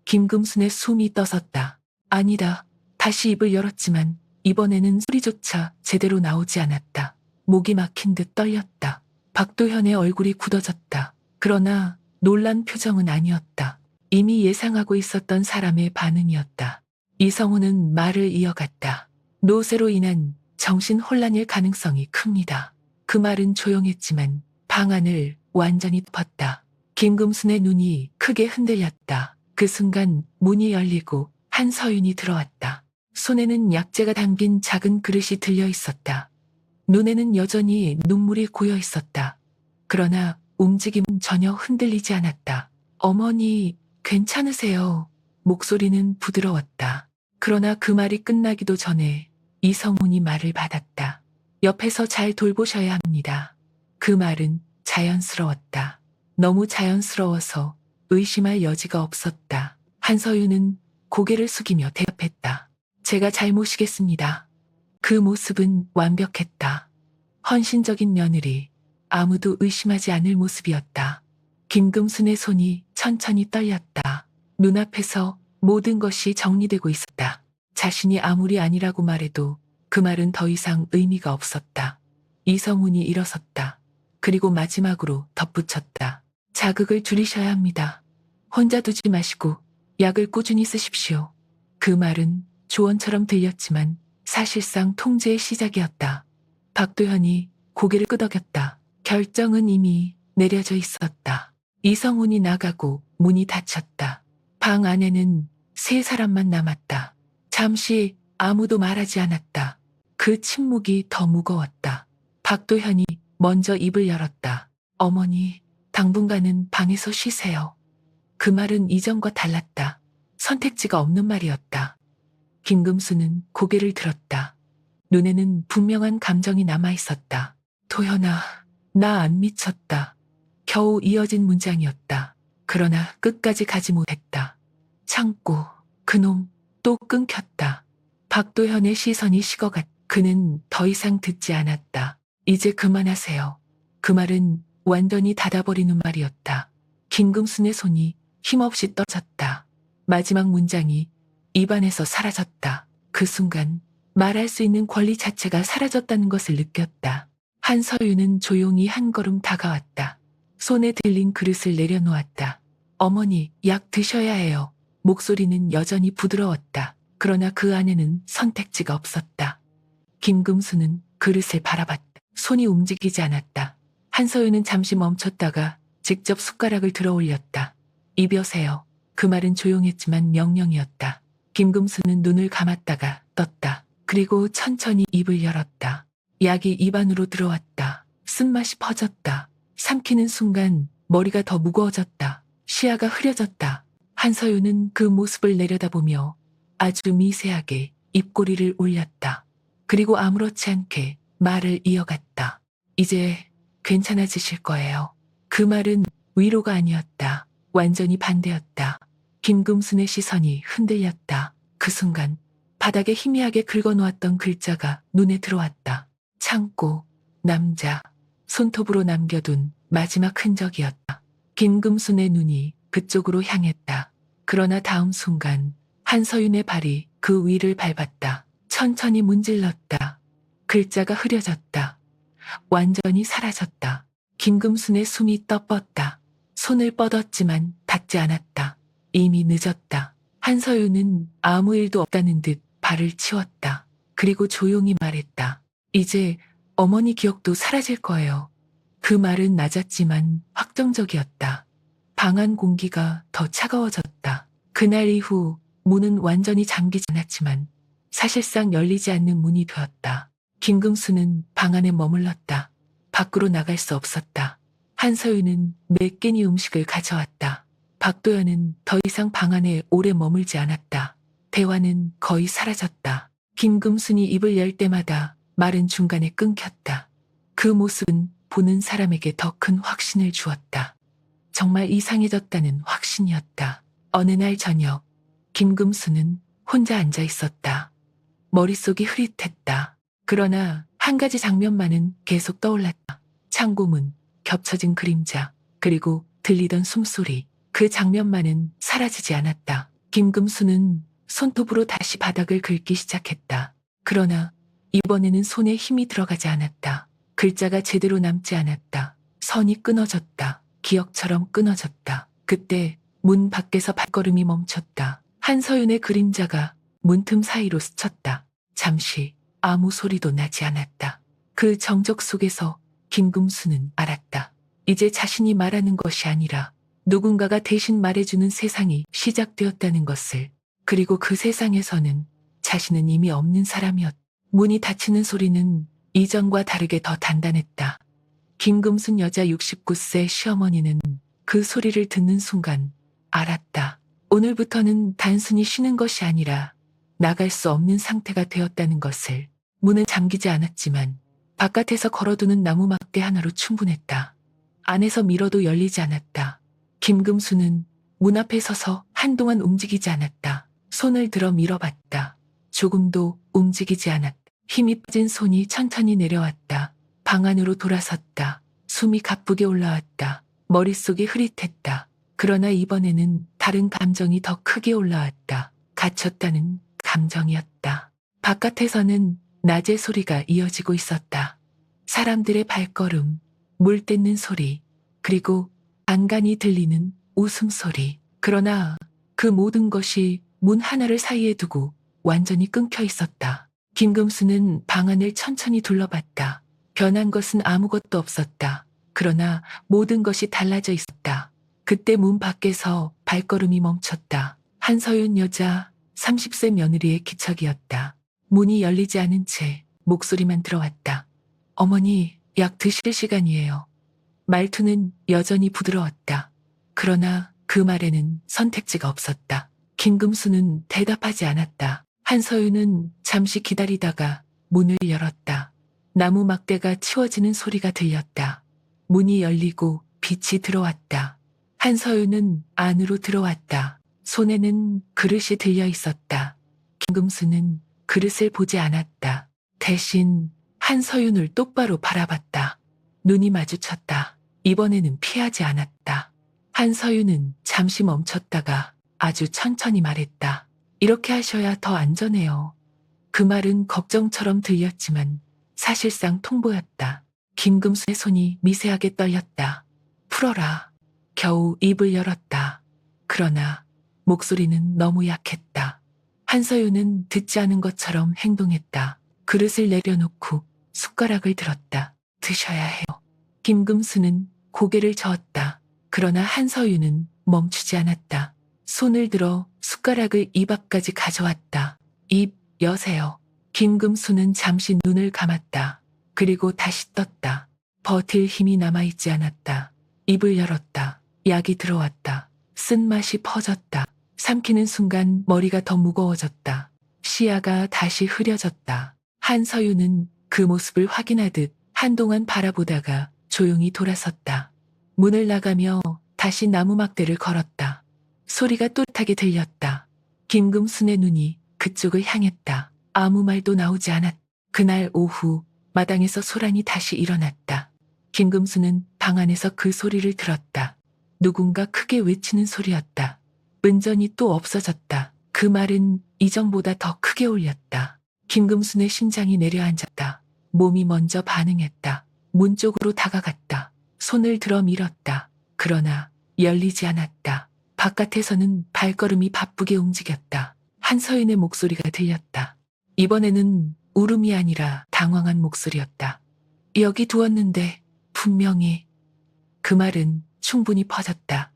김금순의 숨이 떠섰다. 아니다. 다시 입을 열었지만 이번에는 소리조차 제대로 나오지 않았다. 목이 막힌 듯 떨렸다. 박도현의 얼굴이 굳어졌다. 그러나 놀란 표정은 아니었다. 이미 예상하고 있었던 사람의 반응이었다. 이성훈은 말을 이어갔다. 노쇠로 인한 정신 혼란일 가능성이 큽니다. 그 말은 조용했지만 방 안을 완전히 덮었다. 김금순의 눈이 크게 흔들렸다. 그 순간 문이 열리고 한서윤이 들어왔다. 손에는 약재가 담긴 작은 그릇이 들려 있었다. 눈에는 여전히 눈물이 고여 있었다. 그러나 움직임은 전혀 흔들리지 않았다. 어머니, 괜찮으세요? 목소리는 부드러웠다. 그러나 그 말이 끝나기도 전에 이성훈이 말을 받았다. 옆에서 잘 돌보셔야 합니다. 그 말은 자연스러웠다. 너무 자연스러워서 의심할 여지가 없었다. 한서윤은 고개를 숙이며 대답했다. 제가 잘 모시겠습니다. 그 모습은 완벽했다. 헌신적인 며느리, 아무도 의심하지 않을 모습이었다. 김금순의 손이 천천히 떨렸다. 눈앞에서 모든 것이 정리되고 있었다. 자신이 아무리 아니라고 말해도 그 말은 더 이상 의미가 없었다. 이성훈이 일어섰다. 그리고 마지막으로 덧붙였다. 자극을 줄이셔야 합니다. 혼자 두지 마시고 약을 꾸준히 쓰십시오. 그 말은 조언처럼 들렸지만 사실상 통제의 시작이었다. 박도현이 고개를 끄덕였다. 결정은 이미 내려져 있었다. 이성훈이 나가고 문이 닫혔다. 방 안에는 세 사람만 남았다. 잠시 아무도 말하지 않았다. 그 침묵이 더 무거웠다. 박도현이 먼저 입을 열었다. 어머니, 당분간은 방에서 쉬세요. 그 말은 이전과 달랐다. 선택지가 없는 말이었다. 김금수는 고개를 들었다. 눈에는 분명한 감정이 남아 있었다. 도현아, 나 안 미쳤다. 겨우 이어진 문장이었다. 그러나 끝까지 가지 못했다. 참고 그놈 또 끊겼다. 박도현의 시선이 식어갔다. 그는 더 이상 듣지 않았다. 이제 그만하세요. 그 말은 완전히 닫아버리는 말이었다. 김금순의 손이 힘없이 떠졌다. 마지막 문장이 입안에서 사라졌다. 그 순간 말할 수 있는 권리 자체가 사라졌다는 것을 느꼈다. 한서윤은 조용히 한 걸음 다가왔다. 손에 들린 그릇을 내려놓았다. 어머니, 약 드셔야 해요. 목소리는 여전히 부드러웠다. 그러나 그 안에는 선택지가 없었다. 김금수는 그릇을 바라봤다. 손이 움직이지 않았다. 한서윤은 잠시 멈췄다가 직접 숟가락을 들어 올렸다. 입여세요. 그 말은 조용했지만 명령이었다. 김금수는 눈을 감았다가 떴다. 그리고 천천히 입을 열었다. 약이 입안으로 들어왔다. 쓴맛이 퍼졌다. 삼키는 순간 머리가 더 무거워졌다. 시야가 흐려졌다. 한서윤은 그 모습을 내려다보며 아주 미세하게 입꼬리를 올렸다. 그리고 아무렇지 않게 말을 이어갔다. 이제 괜찮아지실 거예요. 그 말은 위로가 아니었다. 완전히 반대였다. 김금순의 시선이 흔들렸다. 그 순간 바닥에 희미하게 긁어놓았던 글자가 눈에 들어왔다. 참고 남자. 손톱으로 남겨둔 마지막 흔적이었다. 김금순의 눈이 그쪽으로 향했다. 그러나 다음 순간 한서윤의 발이 그 위를 밟았다. 천천히 문질렀다. 글자가 흐려졌다. 완전히 사라졌다. 김금순의 숨이 떠뻤다. 손을 뻗었지만 닿지 않았다. 이미 늦었다. 한서윤은 아무 일도 없다는 듯 발을 치웠다. 그리고 조용히 말했다. 이제 어머니 기억도 사라질 거예요. 그 말은 낮았지만 확정적이었다. 방 안 공기가 더 차가워졌다. 그날 이후 문은 완전히 잠기지 않았지만 사실상 열리지 않는 문이 되었다. 김금수는 방 안에 머물렀다. 밖으로 나갈 수 없었다. 한서윤은 몇 끼니 음식을 가져왔다. 박도연은 더 이상 방 안에 오래 머물지 않았다. 대화는 거의 사라졌다. 김금순이 입을 열 때마다 말은 중간에 끊겼다. 그 모습은 보는 사람에게 더 큰 확신을 주었다. 정말 이상해졌다는 확신이었다. 어느 날 저녁, 김금수는 혼자 앉아 있었다. 머릿속이 흐릿했다. 그러나 한 가지 장면만은 계속 떠올랐다. 창고문, 겹쳐진 그림자, 그리고 들리던 숨소리. 그 장면만은 사라지지 않았다. 김금수는 손톱으로 다시 바닥을 긁기 시작했다. 그러나 이번에는 손에 힘이 들어가지 않았다. 글자가 제대로 남지 않았다. 선이 끊어졌다. 기억처럼 끊어졌다. 그때 문 밖에서 발걸음이 멈췄다. 한서윤의 그림자가 문틈 사이로 스쳤다. 잠시 아무 소리도 나지 않았다. 그 정적 속에서 김금수는 알았다. 이제 자신이 말하는 것이 아니라 누군가가 대신 말해주는 세상이 시작되었다는 것을. 그리고 그 세상에서는 자신은 이미 없는 사람이었다. 문이 닫히는 소리는 이전과 다르게 더 단단했다. 김금순 여자 69세 시어머니는 그 소리를 듣는 순간 알았다. 오늘부터는 단순히 쉬는 것이 아니라 나갈 수 없는 상태가 되었다는 것을. 문은 잠기지 않았지만 바깥에서 걸어두는 나무 막대 하나로 충분했다. 안에서 밀어도 열리지 않았다. 김금수는 문 앞에 서서 한동안 움직이지 않았다. 손을 들어 밀어봤다. 조금도 움직이지 않았다. 힘이 빠진 손이 천천히 내려왔다. 방 안으로 돌아섰다. 숨이 가쁘게 올라왔다. 머릿속이 흐릿했다. 그러나 이번에는 다른 감정이 더 크게 올라왔다. 갇혔다는 감정이었다. 바깥에서는 낮의 소리가 이어지고 있었다. 사람들의 발걸음, 물 떼는 소리, 그리고 간간이 들리는 웃음소리. 그러나 그 모든 것이 문 하나를 사이에 두고 완전히 끊겨 있었다. 김금수는 방 안을 천천히 둘러봤다. 변한 것은 아무것도 없었다. 그러나 모든 것이 달라져 있었다. 그때 문 밖에서 발걸음이 멈췄다. 한서윤 여자 30세 며느리의 기척이었다. 문이 열리지 않은 채 목소리만 들어왔다. 어머니, 약 드실 시간이에요. 말투는 여전히 부드러웠다. 그러나 그 말에는 선택지가 없었다. 김금수는 대답하지 않았다. 한서윤은 잠시 기다리다가 문을 열었다. 나무 막대가 치워지는 소리가 들렸다. 문이 열리고 빛이 들어왔다. 한서윤은 안으로 들어왔다. 손에는 그릇이 들려 있었다. 김금수는 그릇을 보지 않았다. 대신 한서윤을 똑바로 바라봤다. 눈이 마주쳤다. 이번에는 피하지 않았다. 한서윤은 잠시 멈췄다가 아주 천천히 말했다. 이렇게 하셔야 더 안전해요. 그 말은 걱정처럼 들렸지만 사실상 통보였다. 김금수의 손이 미세하게 떨렸다. 풀어라. 겨우 입을 열었다. 그러나 목소리는 너무 약했다. 한서윤은 듣지 않은 것처럼 행동했다. 그릇을 내려놓고 숟가락을 들었다. 드셔야 해요. 김금수는 고개를 저었다. 그러나 한서윤은 멈추지 않았다. 손을 들어 숟가락을 입 앞까지 가져왔다. 입 여세요. 김금수는 잠시 눈을 감았다. 그리고 다시 떴다. 버틸 힘이 남아있지 않았다. 입을 열었다. 약이 들어왔다. 쓴맛이 퍼졌다. 삼키는 순간 머리가 더 무거워졌다. 시야가 다시 흐려졌다. 한서윤은 그 모습을 확인하듯 한동안 바라보다가 조용히 돌아섰다. 문을 나가며 다시 나무 막대를 걸었다. 소리가 또렷하게 들렸다. 김금순의 눈이 그쪽을 향했다. 아무 말도 나오지 않았다. 그날 오후 마당에서 소란이 다시 일어났다. 김금수는 방 안에서 그 소리를 들었다. 누군가 크게 외치는 소리였다. 은전이 또 없어졌다. 그 말은 이전보다 더 크게 울렸다. 김금순의 심장이 내려앉았다. 몸이 먼저 반응했다. 문 쪽으로 다가갔다. 손을 들어 밀었다. 그러나 열리지 않았다. 바깥에서는 발걸음이 바쁘게 움직였다. 한서윤의 목소리가 들렸다. 이번에는 울음이 아니라 당황한 목소리였다. 여기 두었는데 분명히. 그 말은 충분히 퍼졌다.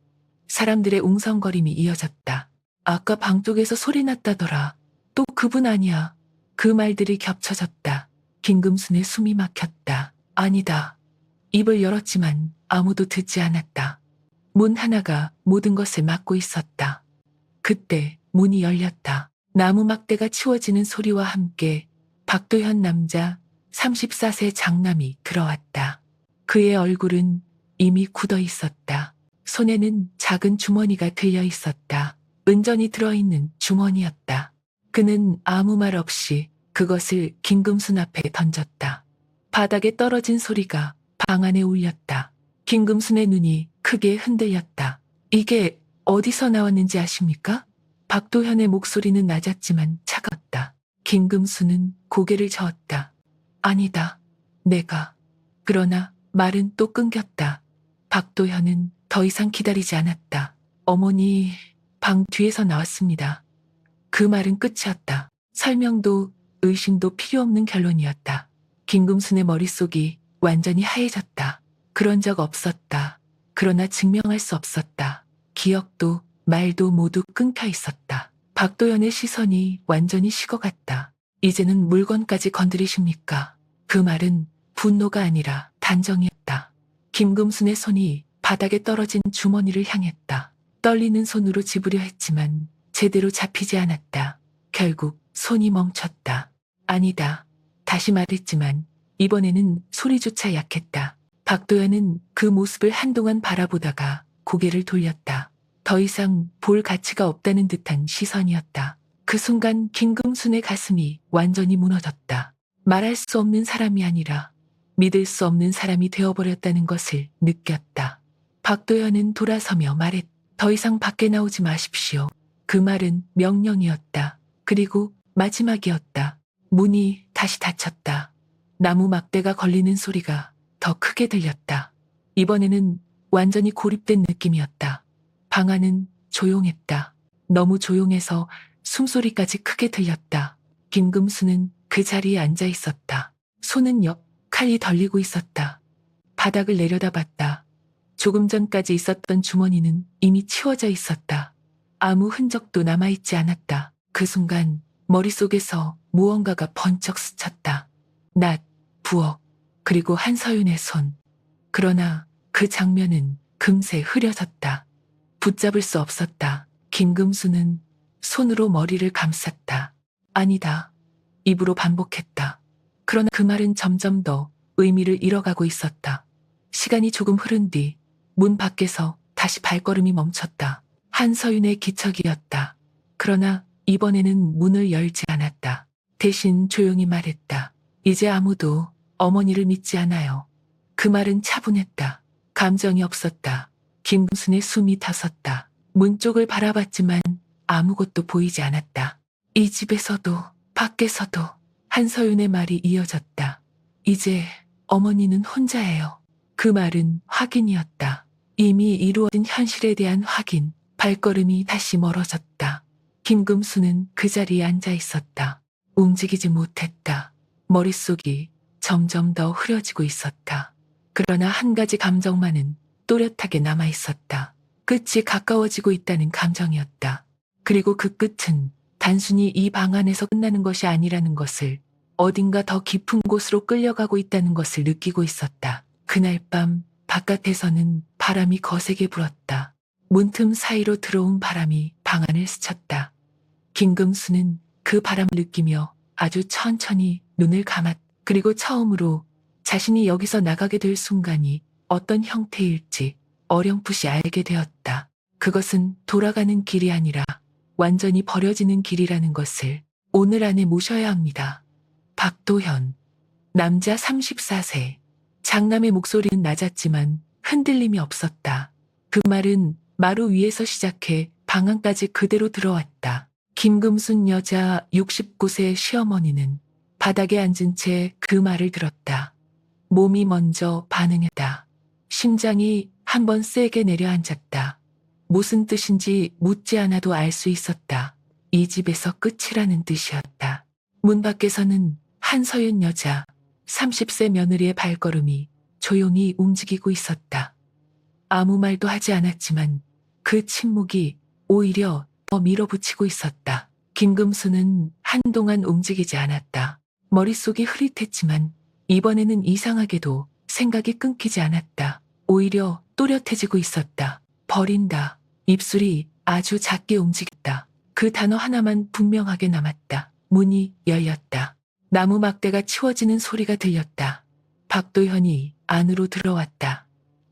사람들의 웅성거림이 이어졌다. 아까 방 쪽에서 소리 났다더라. 또 그분 아니야. 그 말들이 겹쳐졌다. 김금순의 숨이 막혔다. 아니다. 입을 열었지만 아무도 듣지 않았다. 문 하나가 모든 것을 막고 있었다. 그때 문이 열렸다. 나무 막대가 치워지는 소리와 함께 박도현 남자 34세 장남이 들어왔다. 그의 얼굴은 이미 굳어 있었다. 손에는 작은 주머니가 들려 있었다. 은전이 들어있는 주머니였다. 그는 아무 말 없이 그것을 김금순 앞에 던졌다. 바닥에 떨어진 소리가 방 안에 울렸다. 김금순의 눈이 크게 흔들렸다. 이게 어디서 나왔는지 아십니까? 박도현의 목소리는 낮았지만 차갑다. 김금순은 고개를 저었다. 아니다. 내가. 그러나 말은 또 끊겼다. 박도현은 더 이상 기다리지 않았다. 어머니, 방 뒤에서 나왔습니다. 그 말은 끝이었다. 설명도 의심도 필요 없는 결론이었다. 김금순의 머릿속이 완전히 하얘졌다. 그런 적 없었다. 그러나 증명할 수 없었다. 기억도 말도 모두 끊겨 있었다. 박도연의 시선이 완전히 식어갔다. 이제는 물건까지 건드리십니까? 그 말은 분노가 아니라 단정이었다. 김금순의 손이 바닥에 떨어진 주머니를 향했다. 떨리는 손으로 집으려 했지만 제대로 잡히지 않았다. 결국 손이 멈췄다. 아니다. 다시 말했지만 이번에는 소리조차 약했다. 박도연은 그 모습을 한동안 바라보다가 고개를 돌렸다. 더 이상 볼 가치가 없다는 듯한 시선이었다. 그 순간 김금순의 가슴이 완전히 무너졌다. 말할 수 없는 사람이 아니라 믿을 수 없는 사람이 되어버렸다는 것을 느꼈다. 박도연은 돌아서며 말했다. 더 이상 밖에 나오지 마십시오. 그 말은 명령이었다. 그리고 마지막이었다. 문이 다시 닫혔다. 나무 막대가 걸리는 소리가 더 크게 들렸다. 이번에는 완전히 고립된 느낌이었다. 방 안은 조용했다. 너무 조용해서 숨소리까지 크게 들렸다. 김금수는 그 자리에 앉아 있었다. 손은 칼이 덜리고 있었다. 바닥을 내려다봤다. 조금 전까지 있었던 주머니는 이미 치워져 있었다. 아무 흔적도 남아있지 않았다. 그 순간 머릿속에서 무언가가 번쩍 스쳤다. 낫, 부엌, 그리고 한서윤의 손. 그러나 그 장면은 금세 흐려졌다. 붙잡을 수 없었다. 김금수는 손으로 머리를 감쌌다. 아니다. 입으로 반복했다. 그러나 그 말은 점점 더 의미를 잃어가고 있었다. 시간이 조금 흐른 뒤 문 밖에서 다시 발걸음이 멈췄다. 한서윤의 기척이었다. 그러나 이번에는 문을 열지 않았다. 대신 조용히 말했다. 이제 아무도 어머니를 믿지 않아요. 그 말은 차분했다. 감정이 없었다. 김순의 숨이 탔었다. 문 쪽을 바라봤지만 아무것도 보이지 않았다. 이 집에서도 밖에서도 한서윤의 말이 이어졌다. 이제 어머니는 혼자예요. 그 말은 확인이었다. 이미 이루어진 현실에 대한 확인. 발걸음이 다시 멀어졌다. 김금수는 그 자리에 앉아 있었다. 움직이지 못했다. 머릿속이 점점 더 흐려지고 있었다. 그러나 한 가지 감정만은 또렷하게 남아 있었다. 끝이 가까워지고 있다는 감정이었다. 그리고 그 끝은 단순히 이 방 안에서 끝나는 것이 아니라는 것을, 어딘가 더 깊은 곳으로 끌려가고 있다는 것을 느끼고 있었다. 그날 밤 바깥에서는 바람이 거세게 불었다. 문틈 사이로 들어온 바람이 방 안을 스쳤다. 김금수는 그 바람을 느끼며 아주 천천히 눈을 감았다. 그리고 처음으로 자신이 여기서 나가게 될 순간이 어떤 형태일지 어렴풋이 알게 되었다. 그것은 돌아가는 길이 아니라 완전히 버려지는 길이라는 것을 오늘 안에 모셔야 합니다. 박도현. 남자 34세. 장남의 목소리는 낮았지만 흔들림이 없었다. 그 말은 마루 위에서 시작해 방 안까지 그대로 들어왔다. 김금순 여자 69세 시어머니는 바닥에 앉은 채 그 말을 들었다. 몸이 먼저 반응했다. 심장이 한번 세게 내려앉았다. 무슨 뜻인지 묻지 않아도 알 수 있었다. 이 집에서 끝이라는 뜻이었다. 문 밖에서는 한서윤 여자 30세 며느리의 발걸음이 조용히 움직이고 있었다. 아무 말도 하지 않았지만 그 침묵이 오히려 더 밀어붙이고 있었다. 김금수는 한동안 움직이지 않았다. 머릿속이 흐릿했지만 이번에는 이상하게도 생각이 끊기지 않았다. 오히려 또렷해지고 있었다. 버린다. 입술이 아주 작게 움직였다. 그 단어 하나만 분명하게 남았다. 문이 열렸다. 나무 막대가 치워지는 소리가 들렸다. 박도현이 안으로 들어왔다.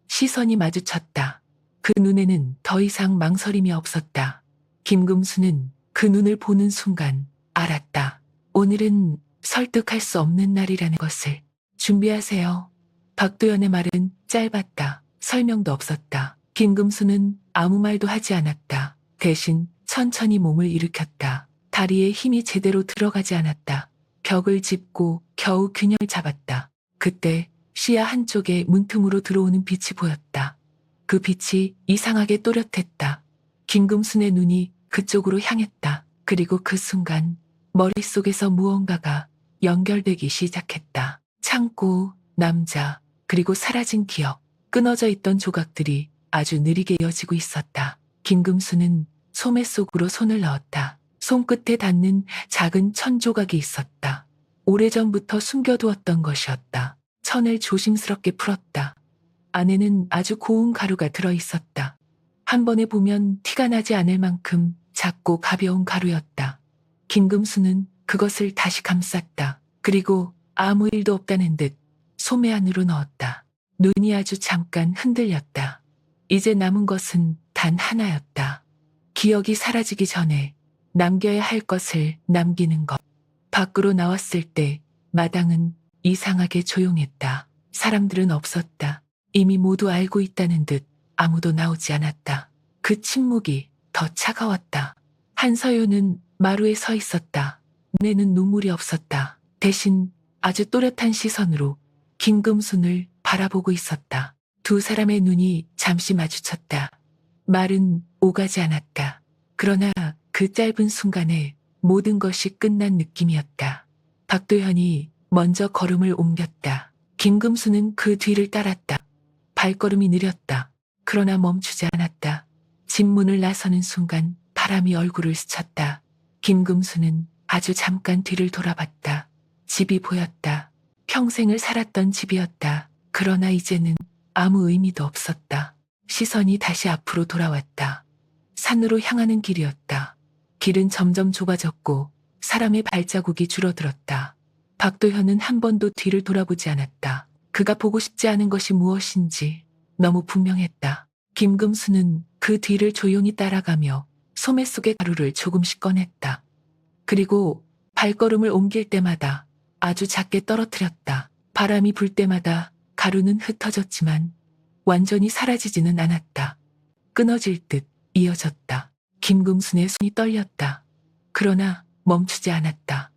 시선이 마주쳤다. 그 눈에는 더 이상 망설임이 없었다. 김금수는 그 눈을 보는 순간 알았다. 오늘은 설득할 수 없는 날이라는 것을. 준비하세요. 박도연의 말은 짧았다. 설명도 없었다. 김금수는 아무 말도 하지 않았다. 대신 천천히 몸을 일으켰다. 다리에 힘이 제대로 들어가지 않았다. 벽을 짚고 겨우 균형을 잡았다. 그때 시야 한쪽에 문틈으로 들어오는 빛이 보였다. 그 빛이 이상하게 또렷했다. 김금순의 눈이 그쪽으로 향했다. 그리고 그 순간 머릿속에서 무언가가 연결되기 시작했다. 창고, 남자, 그리고 사라진 기억, 끊어져 있던 조각들이 아주 느리게 이어지고 있었다. 김금수는 소매 속으로 손을 넣었다. 손끝에 닿는 작은 천 조각이 있었다. 오래전부터 숨겨두었던 것이었다. 천을 조심스럽게 풀었다. 안에는 아주 고운 가루가 들어있었다. 한 번에 보면 티가 나지 않을 만큼 작고 가벼운 가루였다. 김금수는 그것을 다시 감쌌다. 그리고 아무 일도 없다는 듯 소매 안으로 넣었다. 눈이 아주 잠깐 흔들렸다. 이제 남은 것은 단 하나였다. 기억이 사라지기 전에 남겨야 할 것을 남기는 것. 밖으로 나왔을 때 마당은 이상하게 조용했다. 사람들은 없었다. 이미 모두 알고 있다는 듯 아무도 나오지 않았다. 그 침묵이 더 차가웠다. 한서윤은 마루에 서 있었다. 눈에는 눈물이 없었다. 대신 아주 또렷한 시선으로 김금순을 바라보고 있었다. 두 사람의 눈이 잠시 마주쳤다. 말은 오가지 않았다. 그러나 그 짧은 순간에 모든 것이 끝난 느낌이었다. 박도현이 먼저 걸음을 옮겼다. 김금수는 그 뒤를 따랐다. 발걸음이 느렸다. 그러나 멈추지 않았다. 집 문을 나서는 순간 바람이 얼굴을 스쳤다. 김금수는 아주 잠깐 뒤를 돌아봤다. 집이 보였다. 평생을 살았던 집이었다. 그러나 이제는 아무 의미도 없었다. 시선이 다시 앞으로 돌아왔다. 산으로 향하는 길이었다. 길은 점점 좁아졌고 사람의 발자국이 줄어들었다. 박도현은 한 번도 뒤를 돌아보지 않았다. 그가 보고 싶지 않은 것이 무엇인지 너무 분명했다. 김금수는 그 뒤를 조용히 따라가며 소매 속의 가루를 조금씩 꺼냈다. 그리고 발걸음을 옮길 때마다 아주 작게 떨어뜨렸다. 바람이 불 때마다 가루는 흩어졌지만 완전히 사라지지는 않았다. 끊어질 듯 이어졌다. 김금순의 손이 떨렸다. 그러나 멈추지 않았다.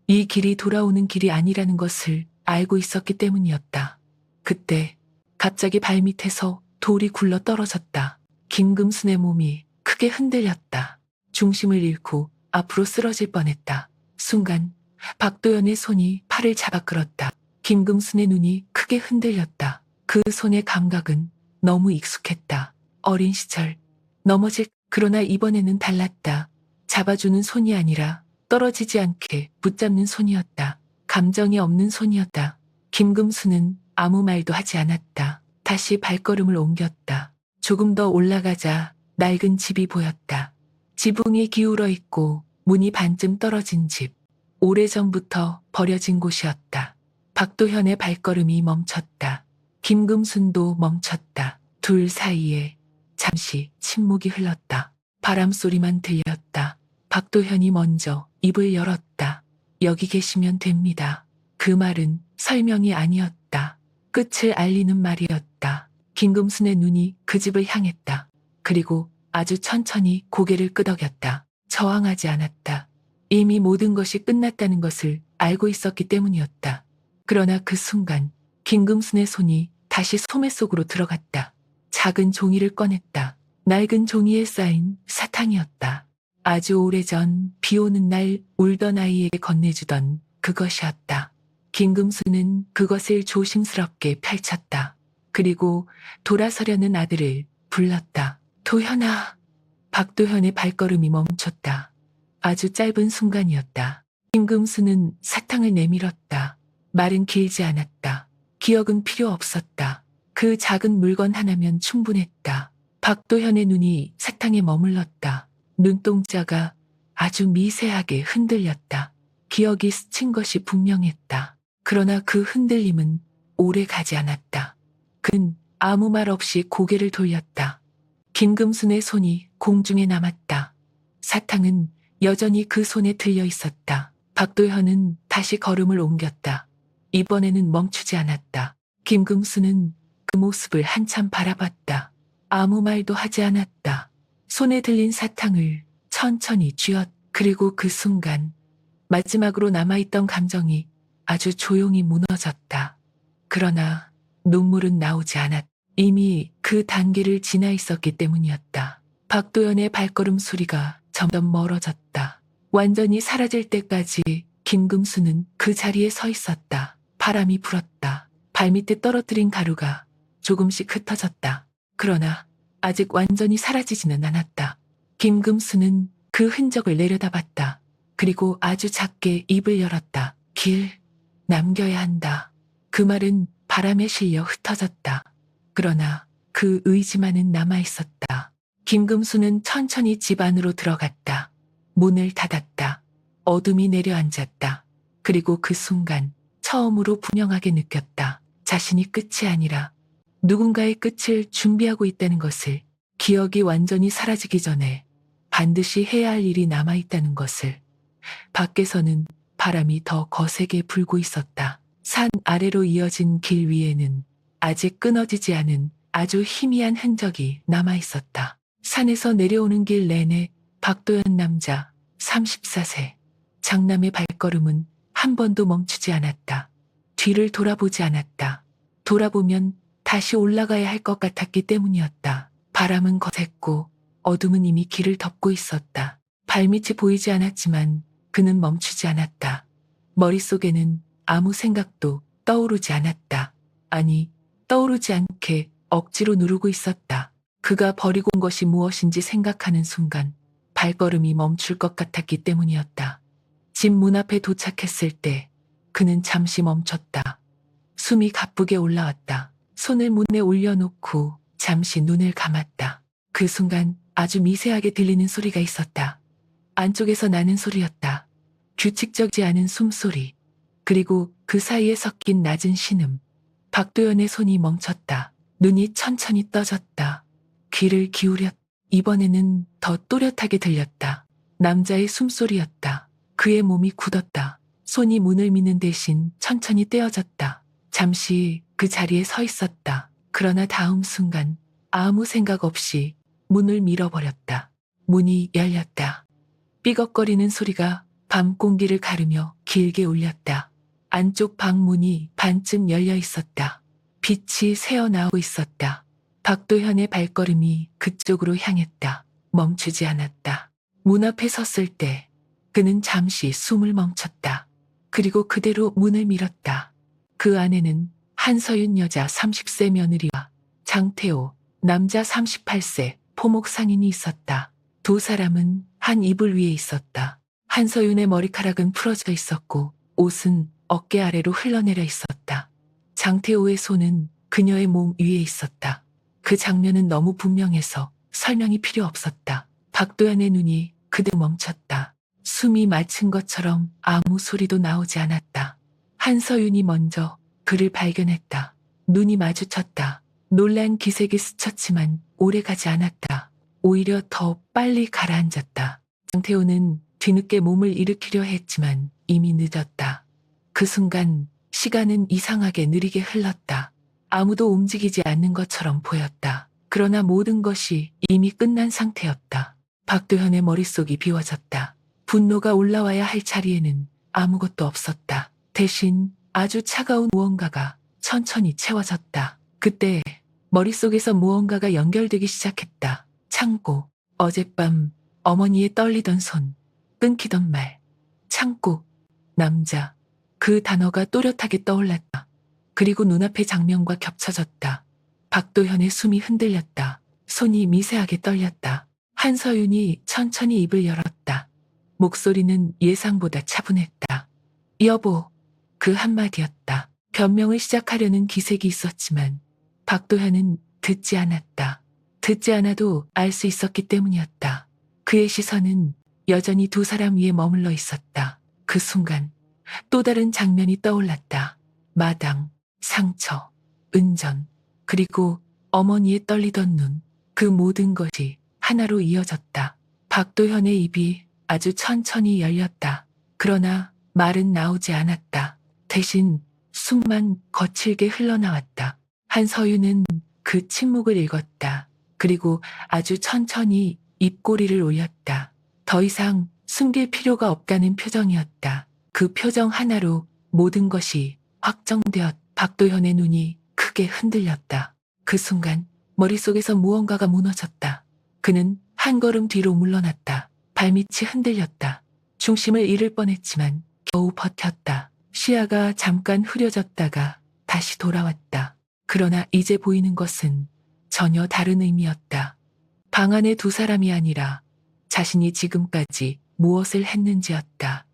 이 길이 돌아오는 길이 아니라는 것을 알고 있었기 때문이었다. 그때 갑자기 발밑에서 돌이 굴러 떨어졌다. 김금순의 몸이 크게 흔들렸다. 중심을 잃고 앞으로 쓰러질 뻔했다. 순간 박도연의 손이 팔을 잡아 끌었다. 김금순의 눈이 크게 흔들렸다. 그 손의 감각은 너무 익숙했다. 어린 시절 넘어질 그러나 이번에는 달랐다. 잡아주는 손이 아니라 떨어지지 않게 붙잡는 손이었다. 감정이 없는 손이었다. 김금수는 아무 말도 하지 않았다. 다시 발걸음을 옮겼다. 조금 더 올라가자 낡은 집이 보였다. 지붕이 기울어 있고 문이 반쯤 떨어진 집. 오래전부터 버려진 곳이었다. 박도현의 발걸음이 멈췄다. 김금순도 멈췄다. 둘 사이에 잠시 침묵이 흘렀다. 바람 소리만 들렸다. 박도현이 먼저 입을 열었다. 여기 계시면 됩니다. 그 말은 설명이 아니었다. 끝을 알리는 말이었다. 김금순의 눈이 그 집을 향했다. 그리고 아주 천천히 고개를 끄덕였다. 저항하지 않았다. 이미 모든 것이 끝났다는 것을 알고 있었기 때문이었다. 그러나 그 순간 김금순의 손이 다시 소매 속으로 들어갔다. 작은 종이를 꺼냈다. 낡은 종이에 쌓인 사탕이었다. 아주 오래전 비 오는 날 울던 아이에게 건네주던 그것이었다. 김금수는 그것을 조심스럽게 펼쳤다. 그리고 돌아서려는 아들을 불렀다. 도현아. 박도현의 발걸음이 멈췄다. 아주 짧은 순간이었다. 김금수는 사탕을 내밀었다. 말은 길지 않았다. 기억은 필요 없었다. 그 작은 물건 하나면 충분했다. 박도현의 눈이 사탕에 머물렀다. 눈동자가 아주 미세하게 흔들렸다. 기억이 스친 것이 분명했다. 그러나 그 흔들림은 오래 가지 않았다. 그는 아무 말 없이 고개를 돌렸다. 김금순의 손이 공중에 남았다. 사탕은 여전히 그 손에 들려 있었다. 박도현은 다시 걸음을 옮겼다. 이번에는 멈추지 않았다. 김금수는 그 모습을 한참 바라봤다. 아무 말도 하지 않았다. 손에 들린 사탕을 천천히 그리고 그 순간 마지막으로 남아있던 감정이 아주 조용히 무너졌다. 그러나 눈물은 나오지 않았다. 이미 그 단계를 지나 있었기 때문이었다. 박도연의 발걸음 소리가 점점 멀어졌다. 완전히 사라질 때까지 김금수는 그 자리에 서 있었다. 바람이 불었다. 발밑에 떨어뜨린 가루가 조금씩 흩어졌다. 그러나 아직 완전히 사라지지는 않았다. 김금수는 그 흔적을 내려다봤다. 그리고 아주 작게 입을 열었다. 길, 남겨야 한다. 그 말은 바람에 실려 흩어졌다. 그러나 그 의지만은 남아있었다. 김금수는 천천히 집 안으로 들어갔다. 문을 닫았다. 어둠이 내려앉았다. 그리고 그 순간 처음으로 분명하게 느꼈다. 자신이 끝이 아니라 누군가의 끝을 준비하고 있다는 것을, 기억이 완전히 사라지기 전에 반드시 해야 할 일이 남아있다는 것을. 밖에서는 바람이 더 거세게 불고 있었다. 산 아래로 이어진 길 위에는 아직 끊어지지 않은 아주 희미한 흔적이 남아있었다. 산에서 내려오는 길 내내 박도연 남자 34세. 장남의 발걸음은 한 번도 멈추지 않았다. 뒤를 돌아보지 않았다. 돌아보면 다시 올라가야 할 것 같았기 때문이었다. 바람은 거셌고 어둠은 이미 길을 덮고 있었다. 발밑이 보이지 않았지만 그는 멈추지 않았다. 머릿속에는 아무 생각도 떠오르지 않았다. 아니, 떠오르지 않게 억지로 누르고 있었다. 그가 버리고 온 것이 무엇인지 생각하는 순간 발걸음이 멈출 것 같았기 때문이었다. 집 문 앞에 도착했을 때 그는 잠시 멈췄다. 숨이 가쁘게 올라왔다. 손을 문에 올려놓고 잠시 눈을 감았다. 그 순간 아주 미세하게 들리는 소리가 있었다. 안쪽에서 나는 소리였다. 규칙적이지 않은 숨소리. 그리고 그 사이에 섞인 낮은 신음. 박도연의 손이 멈췄다. 눈이 천천히 떠졌다. 귀를 기울였다. 이번에는 더 또렷하게 들렸다. 남자의 숨소리였다. 그의 몸이 굳었다. 손이 문을 미는 대신 천천히 떼어졌다. 잠시 그 자리에 서 있었다. 그러나 다음 순간 아무 생각 없이 문을 밀어버렸다. 문이 열렸다. 삐걱거리는 소리가 밤 공기를 가르며 길게 울렸다. 안쪽 방문이 반쯤 열려 있었다. 빛이 새어나오고 있었다. 박도현의 발걸음이 그쪽으로 향했다. 멈추지 않았다. 문 앞에 섰을 때 그는 잠시 숨을 멈췄다. 그리고 그대로 문을 밀었다. 그 안에는 한서윤 여자 30세 며느리와 장태호 남자 38세 포목 상인이 있었다. 두 사람은 한 이불 위에 있었다. 한서윤의 머리카락은 풀어져 있었고 옷은 어깨 아래로 흘러내려 있었다. 장태호의 손은 그녀의 몸 위에 있었다. 그 장면은 너무 분명해서 설명이 필요 없었다. 박도연의 눈이 그대로 멈췄다. 숨이 멎은 것처럼 아무 소리도 나오지 않았다. 한서윤이 먼저 그를 발견했다. 눈이 마주쳤다. 놀란 기색이 스쳤지만 오래가지 않았다. 오히려 더 빨리 가라앉았다. 장태호는 뒤늦게 몸을 일으키려 했지만 이미 늦었다. 그 순간 시간은 이상하게 느리게 흘렀다. 아무도 움직이지 않는 것처럼 보였다. 그러나 모든 것이 이미 끝난 상태였다. 박도현의 머릿속이 비워졌다. 분노가 올라와야 할 자리에는 아무것도 없었다. 대신 아주 차가운 무언가가 천천히 채워졌다. 그때 머릿속에서 무언가가 연결되기 시작했다. 창고, 어젯밤 어머니의 떨리던 손, 끊기던 말, 창고, 남자. 그 단어가 또렷하게 떠올랐다. 그리고 눈앞의 장면과 겹쳐졌다. 박도현의 숨이 흔들렸다. 손이 미세하게 떨렸다. 한서윤이 천천히 입을 열었다. 목소리는 예상보다 차분했다. 여보, 그 한마디였다. 변명을 시작하려는 기색이 있었지만 박도현은 듣지 않았다. 듣지 않아도 알 수 있었기 때문이었다. 그의 시선은 여전히 두 사람 위에 머물러 있었다. 그 순간 또 다른 장면이 떠올랐다. 마당, 상처, 은전, 그리고 어머니의 떨리던 눈. 그 모든 것이 하나로 이어졌다. 박도현의 입이 아주 천천히 열렸다. 그러나 말은 나오지 않았다. 대신 숨만 거칠게 흘러나왔다. 한서윤은 그 침묵을 읽었다. 그리고 아주 천천히 입꼬리를 올렸다. 더 이상 숨길 필요가 없다는 표정이었다. 그 표정 하나로 모든 것이 확정되었다. 박도현의 눈이 크게 흔들렸다. 그 순간 머릿속에서 무언가가 무너졌다. 그는 한 걸음 뒤로 물러났다. 발밑이 흔들렸다. 중심을 잃을 뻔했지만 겨우 버텼다. 시야가 잠깐 흐려졌다가 다시 돌아왔다. 그러나 이제 보이는 것은 전혀 다른 의미였다. 방 안에 두 사람이 아니라 자신이 지금까지 무엇을 했는지였다.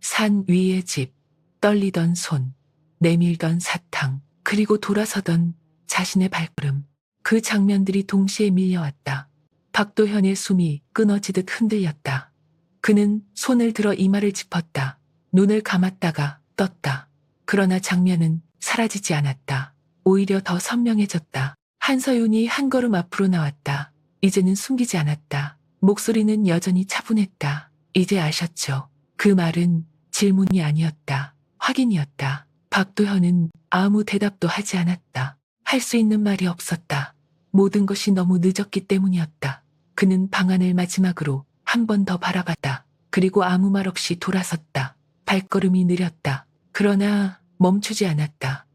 산 위의 집, 떨리던 손, 내밀던 사탕, 그리고 돌아서던 자신의 발걸음. 그 장면들이 동시에 밀려왔다. 박도현의 숨이 끊어지듯 흔들렸다. 그는 손을 들어 이마를 짚었다. 눈을 감았다가 떴다. 그러나 장면은 사라지지 않았다. 오히려 더 선명해졌다. 한서윤이 한 걸음 앞으로 나왔다. 이제는 숨기지 않았다. 목소리는 여전히 차분했다. 이제 아셨죠? 그 말은 질문이 아니었다. 확인이었다. 박도현은 아무 대답도 하지 않았다. 할 수 있는 말이 없었다. 모든 것이 너무 늦었기 때문이었다. 그는 방안을 마지막으로 한 번 더 바라봤다. 그리고 아무 말 없이 돌아섰다. 발걸음이 느렸다. 그러나 멈추지 않았다.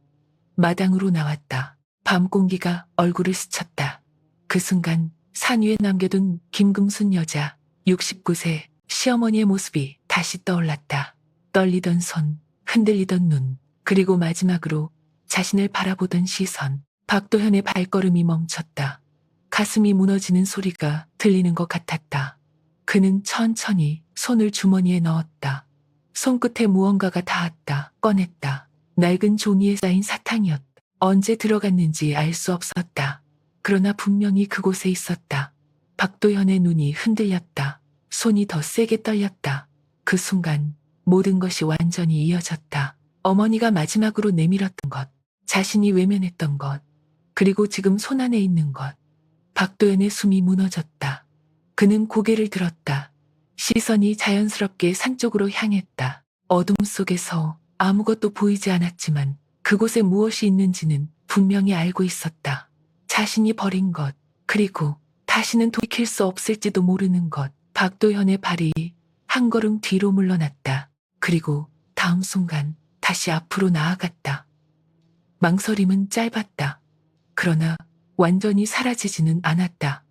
마당으로 나왔다. 밤 공기가 얼굴을 스쳤다. 그 순간 산 위에 남겨둔 김금순 여자 69세 시어머니의 모습이 다시 떠올랐다. 떨리던 손, 흔들리던 눈, 그리고 마지막으로 자신을 바라보던 시선. 박도현의 발걸음이 멈췄다. 가슴이 무너지는 소리가 들리는 것 같았다. 그는 천천히 손을 주머니에 넣었다. 손끝에 무언가가 닿았다. 꺼냈다. 낡은 종이에 쌓인 사탕이었다. 언제 들어갔는지 알 수 없었다. 그러나 분명히 그곳에 있었다. 박도현의 눈이 흔들렸다. 손이 더 세게 떨렸다. 그 순간 모든 것이 완전히 이어졌다. 어머니가 마지막으로 내밀었던 것, 자신이 외면했던 것, 그리고 지금 손안에 있는 것. 박도현의 숨이 무너졌다. 그는 고개를 들었다. 시선이 자연스럽게 산 쪽으로 향했다. 어둠 속에서 아무것도 보이지 않았지만 그곳에 무엇이 있는지는 분명히 알고 있었다. 자신이 버린 것, 그리고 다시는 돌이킬 수 없을지도 모르는 것. 박도현의 발이 한 걸음 뒤로 물러났다. 그리고 다음 순간 다시 앞으로 나아갔다. 망설임은 짧았다. 그러나 완전히 사라지지는 않았다.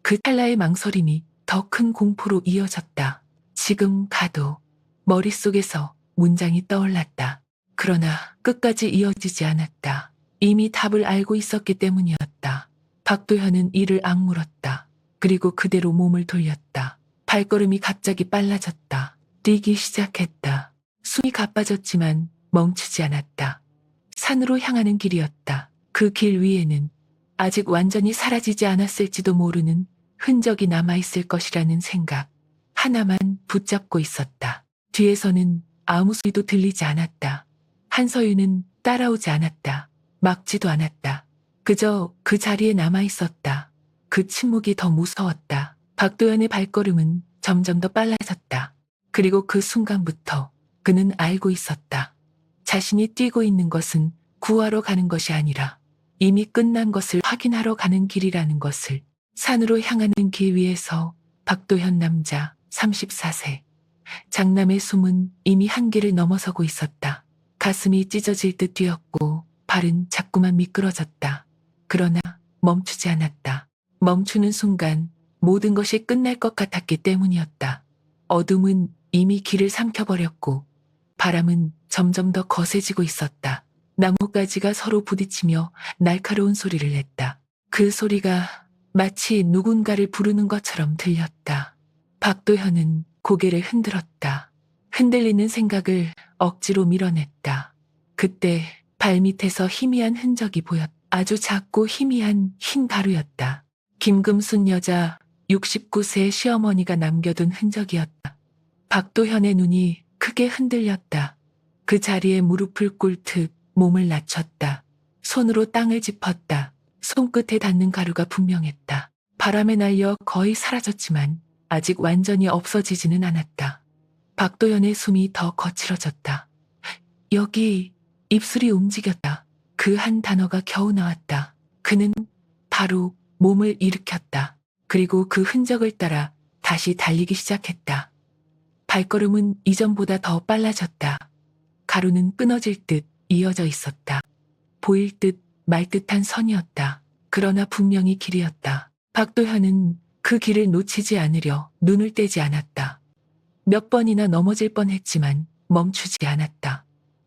그 찰나의 망설임이 더 큰 공포로 이어졌다. 지금 가도. 머릿속에서 문장이 떠올랐다. 그러나 끝까지 이어지지 않았다. 이미 답을 알고 있었기 때문이었다. 박도현은 이를 악물었다. 그리고 그대로 몸을 돌렸다. 발걸음이 갑자기 빨라졌다. 뛰기 시작했다. 숨이 가빠졌지만 멈추지 않았다. 산으로 향하는 길이었다. 그 길 위에는 아직 완전히 사라지지 않았을지도 모르는 흔적이 남아있을 것이라는 생각 하나만 붙잡고 있었다. 뒤에서는 아무 소리도 들리지 않았다. 한서윤은 따라오지 않았다. 막지도 않았다. 그저 그 자리에 남아있었다. 그 침묵이 더 무서웠다. 박도현의 발걸음은 점점 더 빨라졌다. 그리고 그 순간부터 그는 알고 있었다. 자신이 뛰고 있는 것은 구하러 가는 것이 아니라 이미 끝난 것을 확인하러 가는 길이라는 것을. 산으로 향하는 길 위에서 박도현 남자 34세. 장남의 숨은 이미 한계를 넘어서고 있었다. 가슴이 찢어질 듯 뛰었고 발은 자꾸만 미끄러졌다. 그러나 멈추지 않았다. 멈추는 순간 모든 것이 끝날 것 같았기 때문이었다. 어둠은 이미 길을 삼켜버렸고 바람은 점점 더 거세지고 있었다. 나뭇가지가 서로 부딪히며 날카로운 소리를 냈다. 그 소리가 마치 누군가를 부르는 것처럼 들렸다. 박도현은 고개를 흔들었다. 흔들리는 생각을 억지로 밀어냈다. 그때 발밑에서 희미한 흔적이 보였다. 아주 작고 희미한 흰 가루였다. 김금순 여자 69세 시어머니가 남겨둔 흔적이었다. 박도현의 눈이 크게 흔들렸다. 그 자리에 무릎을 꿇듯 몸을 낮췄다. 손으로 땅을 짚었다. 손끝에 닿는 가루가 분명했다. 바람에 날려 거의 사라졌지만 아직 완전히 없어지지는 않았다. 박도현의 숨이 더 거칠어졌다. 여기. 입술이 움직였다. 그 한 단어가 겨우 나왔다. 그는 바로 몸을 일으켰다. 그리고 그 흔적을 따라 다시 달리기 시작했다. 발걸음은 이전보다 더 빨라졌다. 가루는 끊어질 듯 이어져 있었다. 보일 듯 말 듯한 선이었다. 그러나 분명히 길이었다. 박도현은 그 길을 놓치지 않으려 눈을 떼지 않았다. 몇 번이나 넘어질 뻔했지만 멈추지 않았다.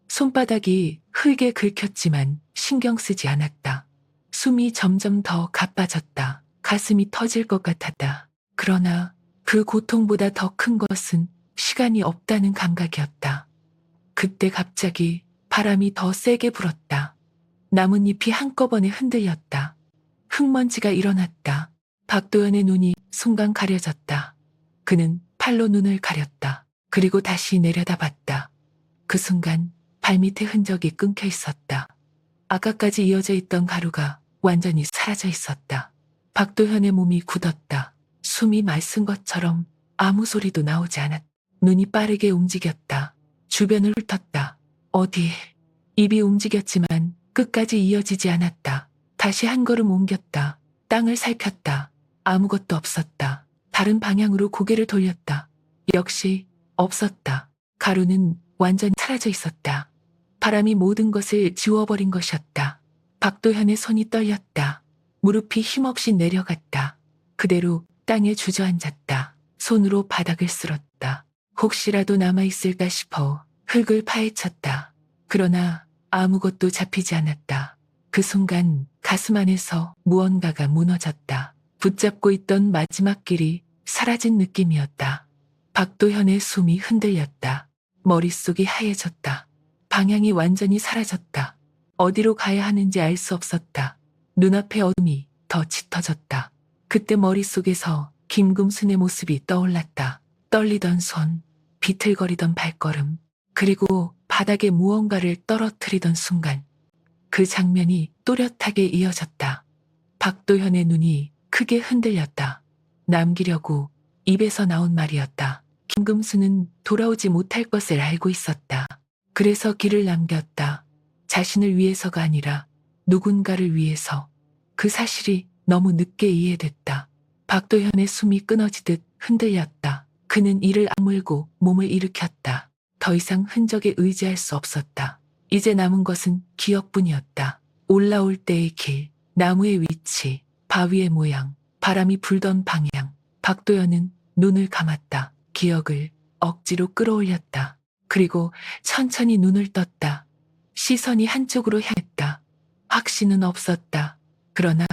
손바닥이 흙에 긁혔지만 신경 쓰지 않았다. 숨이 점점 더 가빠졌다. 가슴이 터질 것 같았다. 그러나 그 고통보다 더 큰 것은 시간이 없다는 감각이었다. 그때 갑자기 바람이 더 세게 불었다. 나뭇잎이 한꺼번에 흔들렸다. 흙먼지가 일어났다. 박도연의 눈이 순간 가려졌다. 그는 팔로 눈을 가렸다. 그리고 다시 내려다봤다. 그 순간 발밑의 흔적이 끊겨 있었다. 아까까지 이어져 있던 가루가 완전히 사라져 있었다. 박도현의 몸이 굳었다. 숨이 말쓴 것처럼 아무 소리도 나오지 않았다. 눈이 빠르게 움직였다. 주변을 훑었다. 어디? 입이 움직였지만 끝까지 이어지지 않았다. 다시 한 걸음 옮겼다. 땅을 살폈다. 아무것도 없었다. 다른 방향으로 고개를 돌렸다. 역시 없었다. 가루는 완전히 사라져 있었다. 바람이 모든 것을 지워버린 것이었다. 박도현의 손이 떨렸다. 무릎이 힘없이 내려갔다. 그대로 땅에 주저앉았다. 손으로 바닥을 쓸었다. 혹시라도 남아있을까 싶어 흙을 파헤쳤다. 그러나 아무것도 잡히지 않았다. 그 순간 가슴 안에서 무언가가 무너졌다. 붙잡고 있던 마지막 길이 사라진 느낌이었다. 박도현의 숨이 흔들렸다. 머릿속이 하얘졌다. 방향이 완전히 사라졌다. 어디로 가야 하는지 알 수 없었다. 눈앞의 어둠이 더 짙어졌다. 그때 머릿속에서 김금순의 모습이 떠올랐다. 떨리던 손, 비틀거리던 발걸음, 그리고 바닥에 무언가를 떨어뜨리던 순간 그 장면이 또렷하게 이어졌다. 박도현의 눈이 크게 흔들렸다. 남기려고 입에서 나온 말이었다. 김금수는 돌아오지 못할 것을 알고 있었다. 그래서 길을 남겼다. 자신을 위해서가 아니라 누군가를 위해서. 그 사실이 너무 늦게 이해됐다. 박도현의 숨이 끊어지듯 흔들렸다. 그는 이를 악물고 몸을 일으켰다. 더 이상 흔적에 의지할 수 없었다. 이제 남은 것은 기억뿐이었다. 올라올 때의 길, 나무의 위치, 바위의 모양, 바람이 불던 방향. 박도현은 눈을 감았다. 기억을 억지로 끌어올렸다. 그리고 천천히 눈을 떴다. 시선이 한쪽으로 향했다. 확신은 없었다. 그러나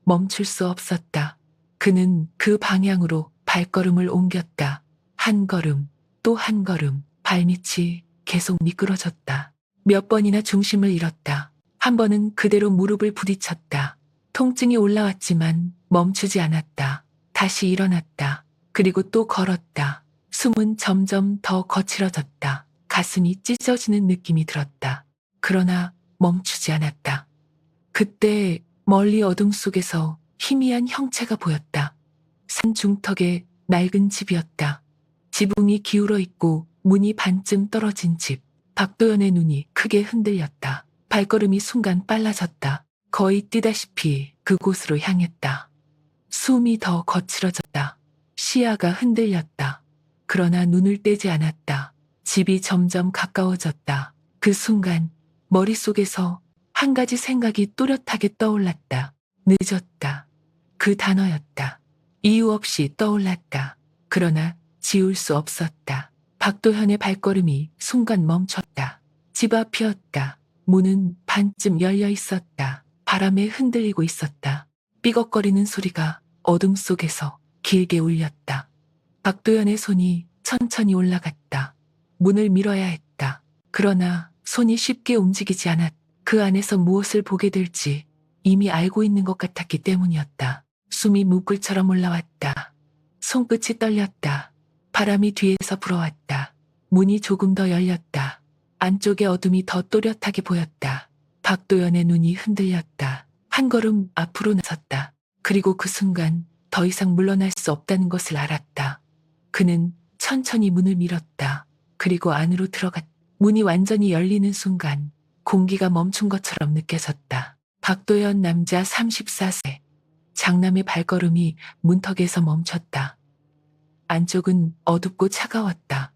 멈출 수 없었다. 그는 그 방향으로 발걸음을 옮겼다. 한 걸음, 또 한 걸음. 발밑이 계속 미끄러졌다. 몇 번이나 중심을 잃었다. 한 번은 그대로 무릎을 부딪혔다. 통증이 올라왔지만 멈추지 않았다. 다시 일어났다. 그리고 또 걸었다. 숨은 점점 더 거칠어졌다. 가슴이 찢어지는 느낌이 들었다. 그러나 멈추지 않았다. 그때 멀리 어둠 속에서 희미한 형체가 보였다. 산 중턱에 낡은 집이었다. 지붕이 기울어 있고 문이 반쯤 떨어진 집. 박도연의 눈이 크게 흔들렸다. 발걸음이 순간 빨라졌다. 거의 뛰다시피 그곳으로 향했다. 숨이 더 거칠어졌다. 시야가 흔들렸다. 그러나 눈을 떼지 않았다. 집이 점점 가까워졌다. 그 순간 머릿속에서 한 가지 생각이 또렷하게 떠올랐다. 늦었다. 그 단어였다. 이유 없이 떠올랐다. 그러나 지울 수 없었다. 박도현의 발걸음이 순간 멈췄다. 집 앞이었다. 문은 반쯤 열려 있었다. 바람에 흔들리고 있었다. 삐걱거리는 소리가 어둠 속에서 길게 울렸다. 박도연의 손이 천천히 올라갔다. 문을 밀어야 했다. 그러나 손이 쉽게 움직이지 않았다. 그 안에서 무엇을 보게 될지 이미 알고 있는 것 같았기 때문이었다. 숨이 물결처럼 올라왔다. 손끝이 떨렸다. 바람이 뒤에서 불어왔다. 문이 조금 더 열렸다. 안쪽의 어둠이 더 또렷하게 보였다. 박도연의 눈이 흔들렸다. 한 걸음 앞으로 나섰다. 그리고 그 순간 더 이상 물러날 수 없다는 것을 알았다. 그는 천천히 문을 밀었다. 그리고 안으로 들어갔다. 문이 완전히 열리는 순간 공기가 멈춘 것처럼 느껴졌다. 박도연 남자 34세. 장남의 발걸음이 문턱에서 멈췄다. 안쪽은 어둡고 차가웠다.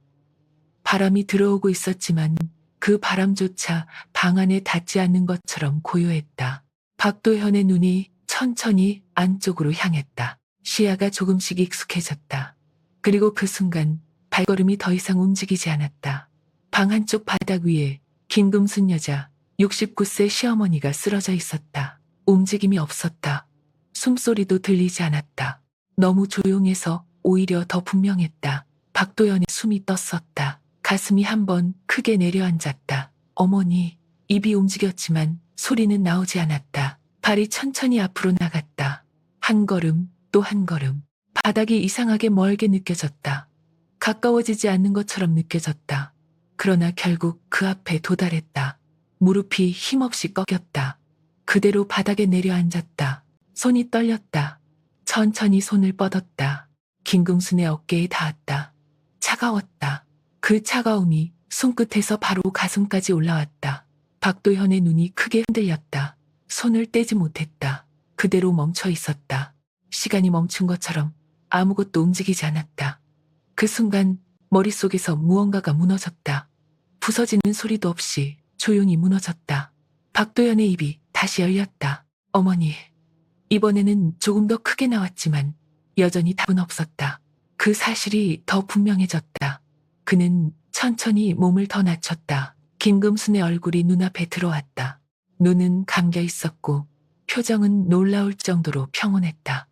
바람이 들어오고 있었지만 그 바람조차 방 안에 닿지 않는 것처럼 고요했다. 박도현의 눈이 천천히 안쪽으로 향했다. 시야가 조금씩 익숙해졌다. 그리고 그 순간 발걸음이 더 이상 움직이지 않았다. 방 한쪽 바닥 위에 김금순 여자 69세 시어머니가 쓰러져 있었다. 움직임이 없었다. 숨소리도 들리지 않았다. 너무 조용해서 오히려 더 분명했다. 박도연의 숨이 떴었다. 가슴이 한번 크게 내려앉았다. 어머니, 입이 움직였지만 소리는 나오지 않았다. 발이 천천히 앞으로 나갔다. 한 걸음, 또 한 걸음. 바닥이 이상하게 멀게 느껴졌다. 가까워지지 않는 것처럼 느껴졌다. 그러나 결국 그 앞에 도달했다. 무릎이 힘없이 꺾였다. 그대로 바닥에 내려앉았다. 손이 떨렸다. 천천히 손을 뻗었다. 김금순의 어깨에 닿았다. 차가웠다. 그 차가움이 손끝에서 바로 가슴까지 올라왔다. 박도현의 눈이 크게 흔들렸다. 손을 떼지 못했다. 그대로 멈춰 있었다. 시간이 멈춘 것처럼 아무것도 움직이지 않았다. 그 순간 머릿속에서 무언가가 무너졌다. 부서지는 소리도 없이 조용히 무너졌다. 박도연의 입이 다시 열렸다. 어머니. 이번에는 조금 더 크게 나왔지만 여전히 답은 없었다. 그 사실이 더 분명해졌다. 그는 천천히 몸을 더 낮췄다. 김금순의 얼굴이 눈앞에 들어왔다. 눈은 감겨 있었고 표정은 놀라울 정도로 평온했다.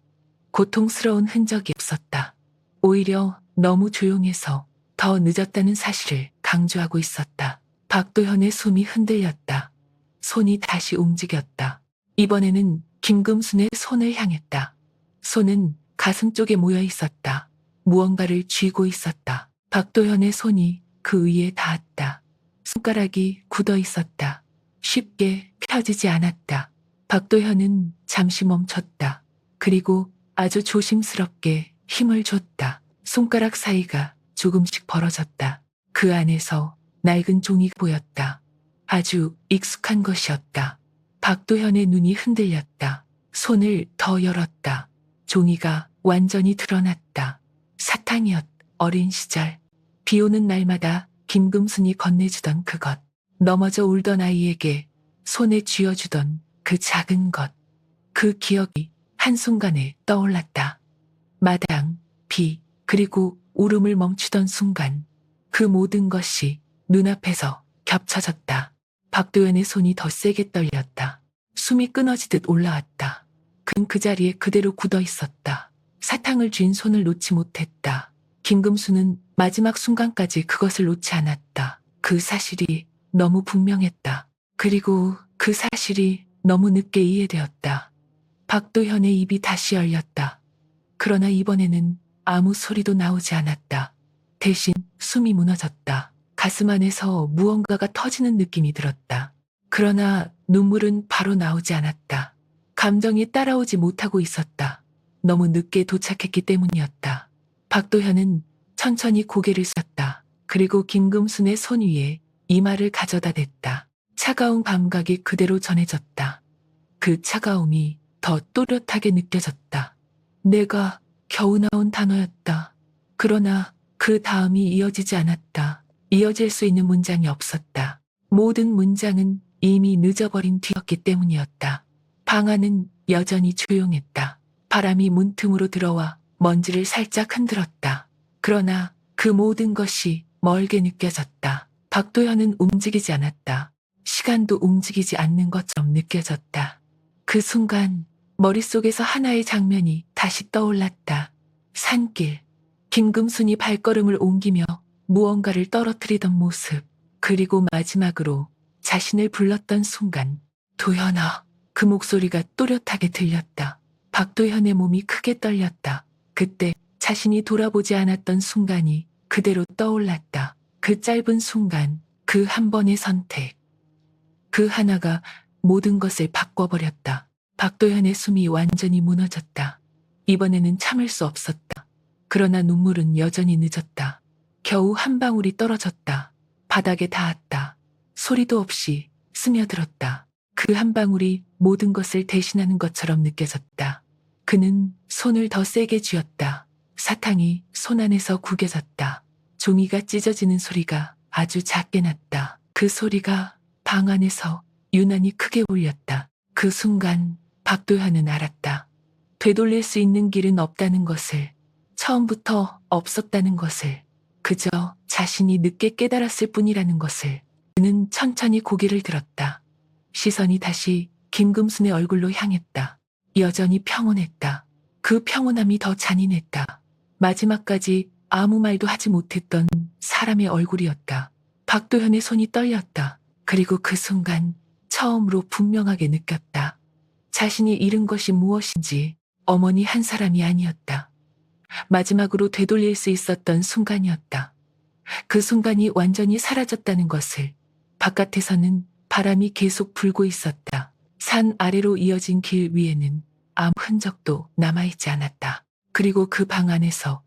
고통스러운 흔적이 없었다. 오히려 너무 조용해서 더 늦었다는 사실을 강조하고 있었다. 박도현의 숨이 흔들렸다. 손이 다시 움직였다. 이번에는 김금순의 손을 향했다. 손은 가슴 쪽에 모여 있었다. 무언가를 쥐고 있었다. 박도현의 손이 그 위에 닿았다. 손가락이 굳어 있었다. 쉽게 펴지지 않았다. 박도현은 잠시 멈췄다. 그리고 아주 조심스럽게 힘을 줬다. 손가락 사이가 조금씩 벌어졌다. 그 안에서 낡은 종이가 보였다. 아주 익숙한 것이었다. 박도현의 눈이 흔들렸다. 손을 더 열었다. 종이가 완전히 드러났다. 사탕이었다. 어린 시절 비 오는 날마다 김금순이 건네주던 그것. 넘어져 울던 아이에게 손에 쥐어주던 그 작은 것. 그 기억이 한순간에 떠올랐다. 마당, 비, 그리고 울음을 멈추던 순간 그 모든 것이 눈앞에서 겹쳐졌다. 박도연의 손이 더 세게 떨렸다. 숨이 끊어지듯 올라왔다. 그는 그 자리에 그대로 굳어 있었다. 사탕을 쥔 손을 놓지 못했다. 김금수는 마지막 순간까지 그것을 놓지 않았다. 그 사실이 너무 분명했다. 그리고 그 사실이 너무 늦게 이해되었다. 박도현의 입이 다시 열렸다. 그러나 이번에는 아무 소리도 나오지 않았다. 대신 숨이 무너졌다. 가슴 안에서 무언가가 터지는 느낌이 들었다. 그러나 눈물은 바로 나오지 않았다. 감정이 따라오지 못하고 있었다. 너무 늦게 도착했기 때문이었다. 박도현은 천천히 고개를 숙였다. 그리고 김금순의 손 위에 이마를 가져다 댔다. 차가운 감각이 그대로 전해졌다. 그 차가움이 더 또렷하게 느껴졌다. 내가 겨우 나온 단어였다. 그러나 그 다음이 이어지지 않았다. 이어질 수 있는 문장이 없었다. 모든 문장은 이미 늦어버린 뒤였기 때문이었다. 방 안은 여전히 조용했다. 바람이 문틈으로 들어와 먼지를 살짝 흔들었다. 그러나 그 모든 것이 멀게 느껴졌다. 박도현은 움직이지 않았다. 시간도 움직이지 않는 것처럼 느껴졌다. 그 순간 머릿속에서 하나의 장면이 다시 떠올랐다. 산길. 김금순이 발걸음을 옮기며 무언가를 떨어뜨리던 모습. 그리고 마지막으로 자신을 불렀던 순간. 도현아. 그 목소리가 또렷하게 들렸다. 박도현의 몸이 크게 떨렸다. 그때 자신이 돌아보지 않았던 순간이 그대로 떠올랐다. 그 짧은 순간, 그 한 번의 선택. 그 하나가 모든 것을 바꿔버렸다. 박도현의 숨이 완전히 무너졌다. 이번에는 참을 수 없었다. 그러나 눈물은 여전히 늦었다. 겨우 한 방울이 떨어졌다. 바닥에 닿았다. 소리도 없이 스며들었다. 그 한 방울이 모든 것을 대신하는 것처럼 느껴졌다. 그는 손을 더 세게 쥐었다. 사탕이 손 안에서 구겨졌다. 종이가 찢어지는 소리가 아주 작게 났다. 그 소리가 방 안에서 유난히 크게 울렸다. 그 순간 박도현은 알았다. 되돌릴 수 있는 길은 없다는 것을, 처음부터 없었다는 것을, 그저 자신이 늦게 깨달았을 뿐이라는 것을. 그는 천천히 고개를 들었다. 시선이 다시 김금순의 얼굴로 향했다. 여전히 평온했다. 그 평온함이 더 잔인했다. 마지막까지 아무 말도 하지 못했던 사람의 얼굴이었다. 박도현의 손이 떨렸다. 그리고 그 순간 처음으로 분명하게 느꼈다. 자신이 잃은 것이 무엇인지. 어머니 한 사람이 아니었다. 마지막으로 되돌릴 수 있었던 순간이었다. 그 순간이 완전히 사라졌다는 것을. 바깥에서는 바람이 계속 불고 있었다. 산 아래로 이어진 길 위에는 아무 흔적도 남아있지 않았다. 그리고 그 방 안에서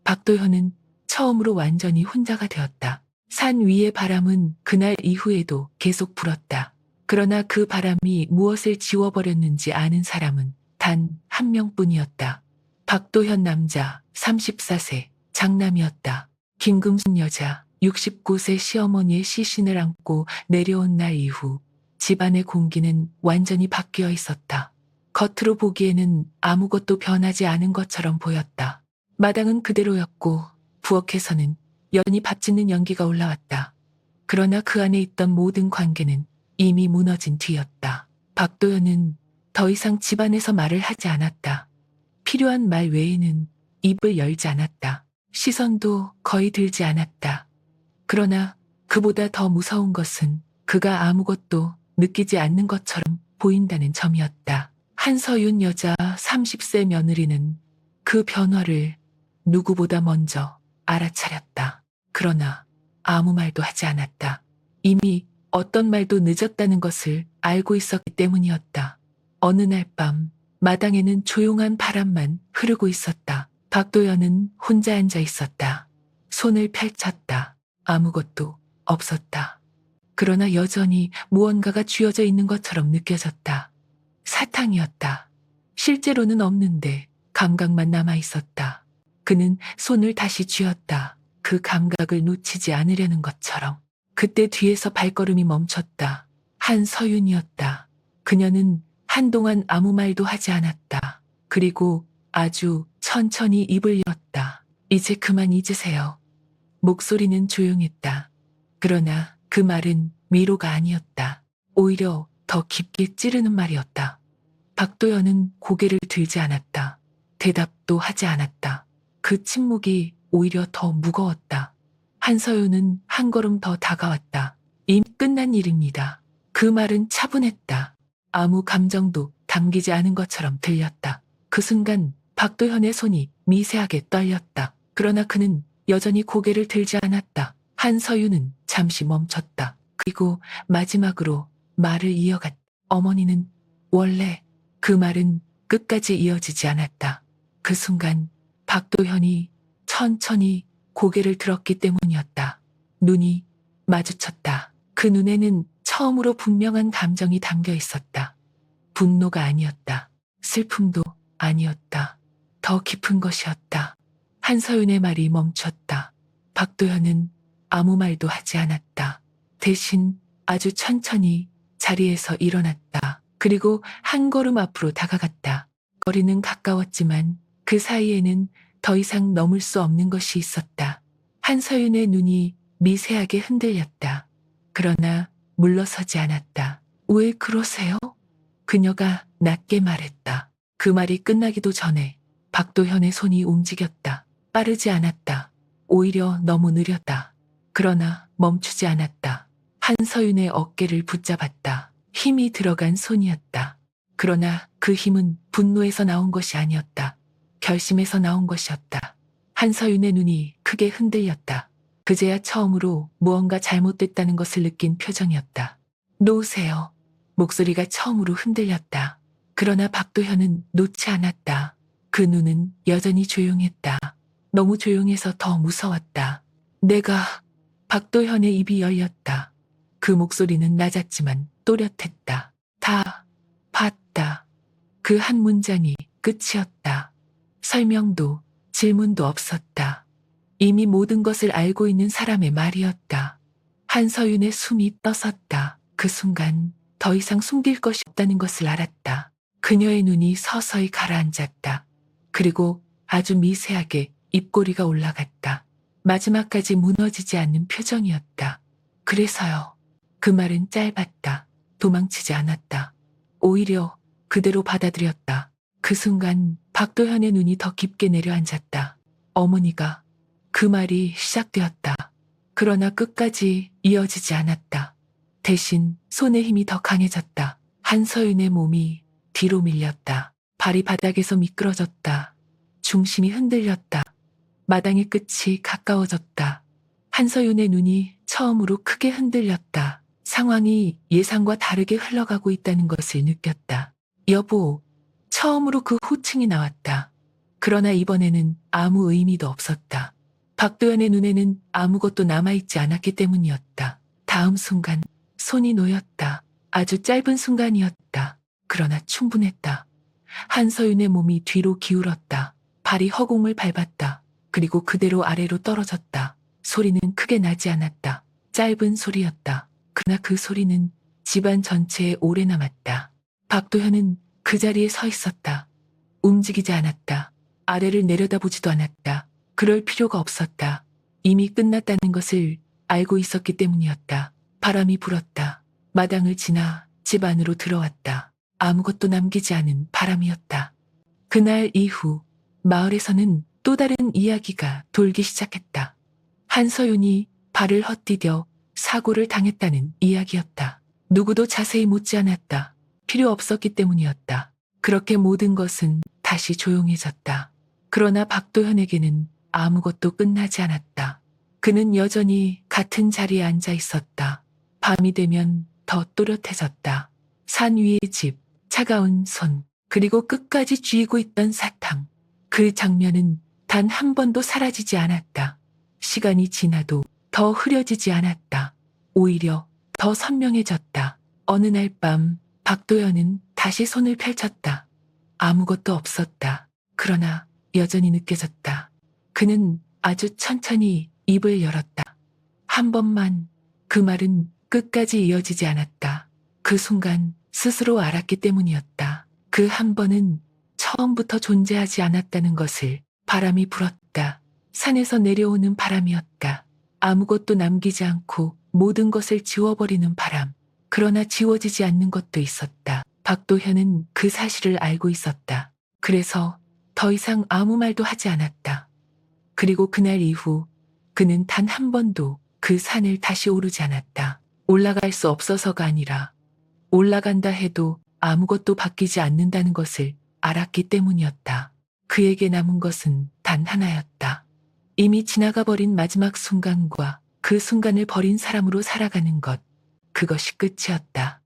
박도현은 처음으로 완전히 혼자가 되었다. 산 위의 바람은 그날 이후에도 계속 불었다. 그러나 그 바람이 무엇을 지워버렸는지 아는 사람은 단 한 명뿐이었다. 박도현 남자 34세 장남이었다. 김금순 여자 69세 시어머니의 시신을 안고 내려온 날 이후 집안의 공기는 완전히 바뀌어 있었다. 겉으로 보기에는 아무것도 변하지 않은 것처럼 보였다. 마당은 그대로였고 부엌에서는 여전히 밥 짓는 연기가 올라왔다. 그러나 그 안에 있던 모든 관계는 이미 무너진 뒤였다. 박도현은 더 이상 집안에서 말을 하지 않았다. 필요한 말 외에는 입을 열지 않았다. 시선도 거의 들지 않았다. 그러나 그보다 더 무서운 것은 그가 아무것도 느끼지 않는 것처럼 보인다는 점이었다. 한서윤 여자 30세 며느리는 그 변화를 누구보다 먼저 알아차렸다. 그러나 아무 말도 하지 않았다. 이미 어떤 말도 늦었다는 것을 알고 있었기 때문이었다. 어느 날 밤 마당에는 조용한 바람만 흐르고 있었다. 박도연은 혼자 앉아 있었다. 손을 펼쳤다. 아무것도 없었다. 그러나 여전히 무언가가 쥐어져 있는 것처럼 느껴졌다. 사탕이었다. 실제로는 없는데 감각만 남아 있었다. 그는 손을 다시 쥐었다. 그 감각을 놓치지 않으려는 것처럼. 그때 뒤에서 발걸음이 멈췄다. 한서윤이었다. 그녀는 한동안 아무 말도 하지 않았다. 그리고 아주 천천히 입을 열었다. 이제 그만 잊으세요. 목소리는 조용했다. 그러나 그 말은 위로가 아니었다. 오히려 더 깊게 찌르는 말이었다. 박도연은 고개를 들지 않았다. 대답도 하지 않았다. 그 침묵이 오히려 더 무거웠다. 한서윤은 한 걸음 더 다가왔다. 이미 끝난 일입니다. 그 말은 차분했다. 아무 감정도 담기지 않은 것처럼 들렸다. 그 순간 박도현의 손이 미세하게 떨렸다. 그러나 그는 여전히 고개를 들지 않았다. 한서윤은 잠시 멈췄다. 그리고 마지막으로 말을 이어갔다. 어머니는 원래. 그 말은 끝까지 이어지지 않았다. 그 순간 박도현이 천천히 고개를 들었기 때문이었다. 눈이 마주쳤다. 그 눈에는 처음으로 분명한 감정이 담겨 있었다. 분노가 아니었다. 슬픔도 아니었다. 더 깊은 것이었다. 한서윤의 말이 멈췄다. 박도현은 아무 말도 하지 않았다. 대신 아주 천천히 자리에서 일어났다. 그리고 한 걸음 앞으로 다가갔다. 거리는 가까웠지만 그 사이에는 더 이상 넘을 수 없는 것이 있었다. 한서윤의 눈이 미세하게 흔들렸다. 그러나 물러서지 않았다. 왜 그러세요? 그녀가 낮게 말했다. 그 말이 끝나기도 전에 박도현의 손이 움직였다. 빠르지 않았다. 오히려 너무 느렸다. 그러나 멈추지 않았다. 한서윤의 어깨를 붙잡았다. 힘이 들어간 손이었다. 그러나 그 힘은 분노에서 나온 것이 아니었다. 결심에서 나온 것이었다. 한서윤의 눈이 크게 흔들렸다. 그제야 처음으로 무언가 잘못됐다는 것을 느낀 표정이었다. 놓으세요. 목소리가 처음으로 흔들렸다. 그러나 박도현은 놓지 않았다. 그 눈은 여전히 조용했다. 너무 조용해서 더 무서웠다. 박도현의 입이 열렸다. 그 목소리는 낮았지만 또렷했다. 다 봤다. 그 한 문장이 끝이었다. 설명도 질문도 없었다. 이미 모든 것을 알고 있는 사람의 말이었다. 한서윤의 숨이 떴었다. 그 순간 더 이상 숨길 것이 없다는 것을 알았다. 그녀의 눈이 서서히 가라앉았다. 그리고 아주 미세하게 입꼬리가 올라갔다. 마지막까지 무너지지 않는 표정이었다. 그래서요. 그 말은 짧았다. 도망치지 않았다. 오히려 그대로 받아들였다. 그 순간 박도현의 눈이 더 깊게 내려앉았다. 어머니가 그 말이 시작되었다. 그러나 끝까지 이어지지 않았다. 대신 손의 힘이 더 강해졌다. 한서윤의 몸이 뒤로 밀렸다. 발이 바닥에서 미끄러졌다. 중심이 흔들렸다. 마당의 끝이 가까워졌다. 한서윤의 눈이 처음으로 크게 흔들렸다. 상황이 예상과 다르게 흘러가고 있다는 것을 느꼈다. 여보, 처음으로 그 호칭이 나왔다. 그러나 이번에는 아무 의미도 없었다. 박도현의 눈에는 아무것도 남아있지 않았기 때문이었다. 다음 순간 손이 놓였다. 아주 짧은 순간이었다. 그러나 충분했다. 한서윤의 몸이 뒤로 기울었다. 발이 허공을 밟았다. 그리고 그대로 아래로 떨어졌다. 소리는 크게 나지 않았다. 짧은 소리였다. 그러나 그 소리는 집안 전체에 오래 남았다. 박도현은 그 자리에 서 있었다. 움직이지 않았다. 아래를 내려다보지도 않았다. 그럴 필요가 없었다. 이미 끝났다는 것을 알고 있었기 때문이었다. 바람이 불었다. 마당을 지나 집 안으로 들어왔다. 아무것도 남기지 않은 바람이었다. 그날 이후 마을에서는 또 다른 이야기가 돌기 시작했다. 한서윤이 발을 헛디뎌 사고를 당했다는 이야기였다. 누구도 자세히 묻지 않았다. 필요 없었기 때문이었다. 그렇게 모든 것은 다시 조용해졌다. 그러나 박도현에게는 아무것도 끝나지 않았다. 그는 여전히 같은 자리에 앉아 있었다. 밤이 되면 더 또렷해졌다. 산 위의 집, 차가운 손, 그리고 끝까지 쥐고 있던 사탕. 그 장면은 단 한 번도 사라지지 않았다. 시간이 지나도 더 흐려지지 않았다. 오히려 더 선명해졌다. 어느 날 밤 박도현은 다시 손을 펼쳤다. 아무것도 없었다. 그러나 여전히 느껴졌다. 그는 아주 천천히 입을 열었다. 한 번만. 그 말은 끝까지 이어지지 않았다. 그 순간 스스로 알았기 때문이었다. 그 한 번은 처음부터 존재하지 않았다는 것을. 바람이 불었다. 산에서 내려오는 바람이었다. 아무것도 남기지 않고 모든 것을 지워버리는 바람. 그러나 지워지지 않는 것도 있었다. 박도현은 그 사실을 알고 있었다. 그래서 더 이상 아무 말도 하지 않았다. 그리고 그날 이후 그는 단 한 번도 그 산을 다시 오르지 않았다. 올라갈 수 없어서가 아니라 올라간다 해도 아무것도 바뀌지 않는다는 것을 알았기 때문이었다. 그에게 남은 것은 단 하나였다. 이미 지나가 버린 마지막 순간과 그 순간을 버린 사람으로 살아가는 것. 그것이 끝이었다.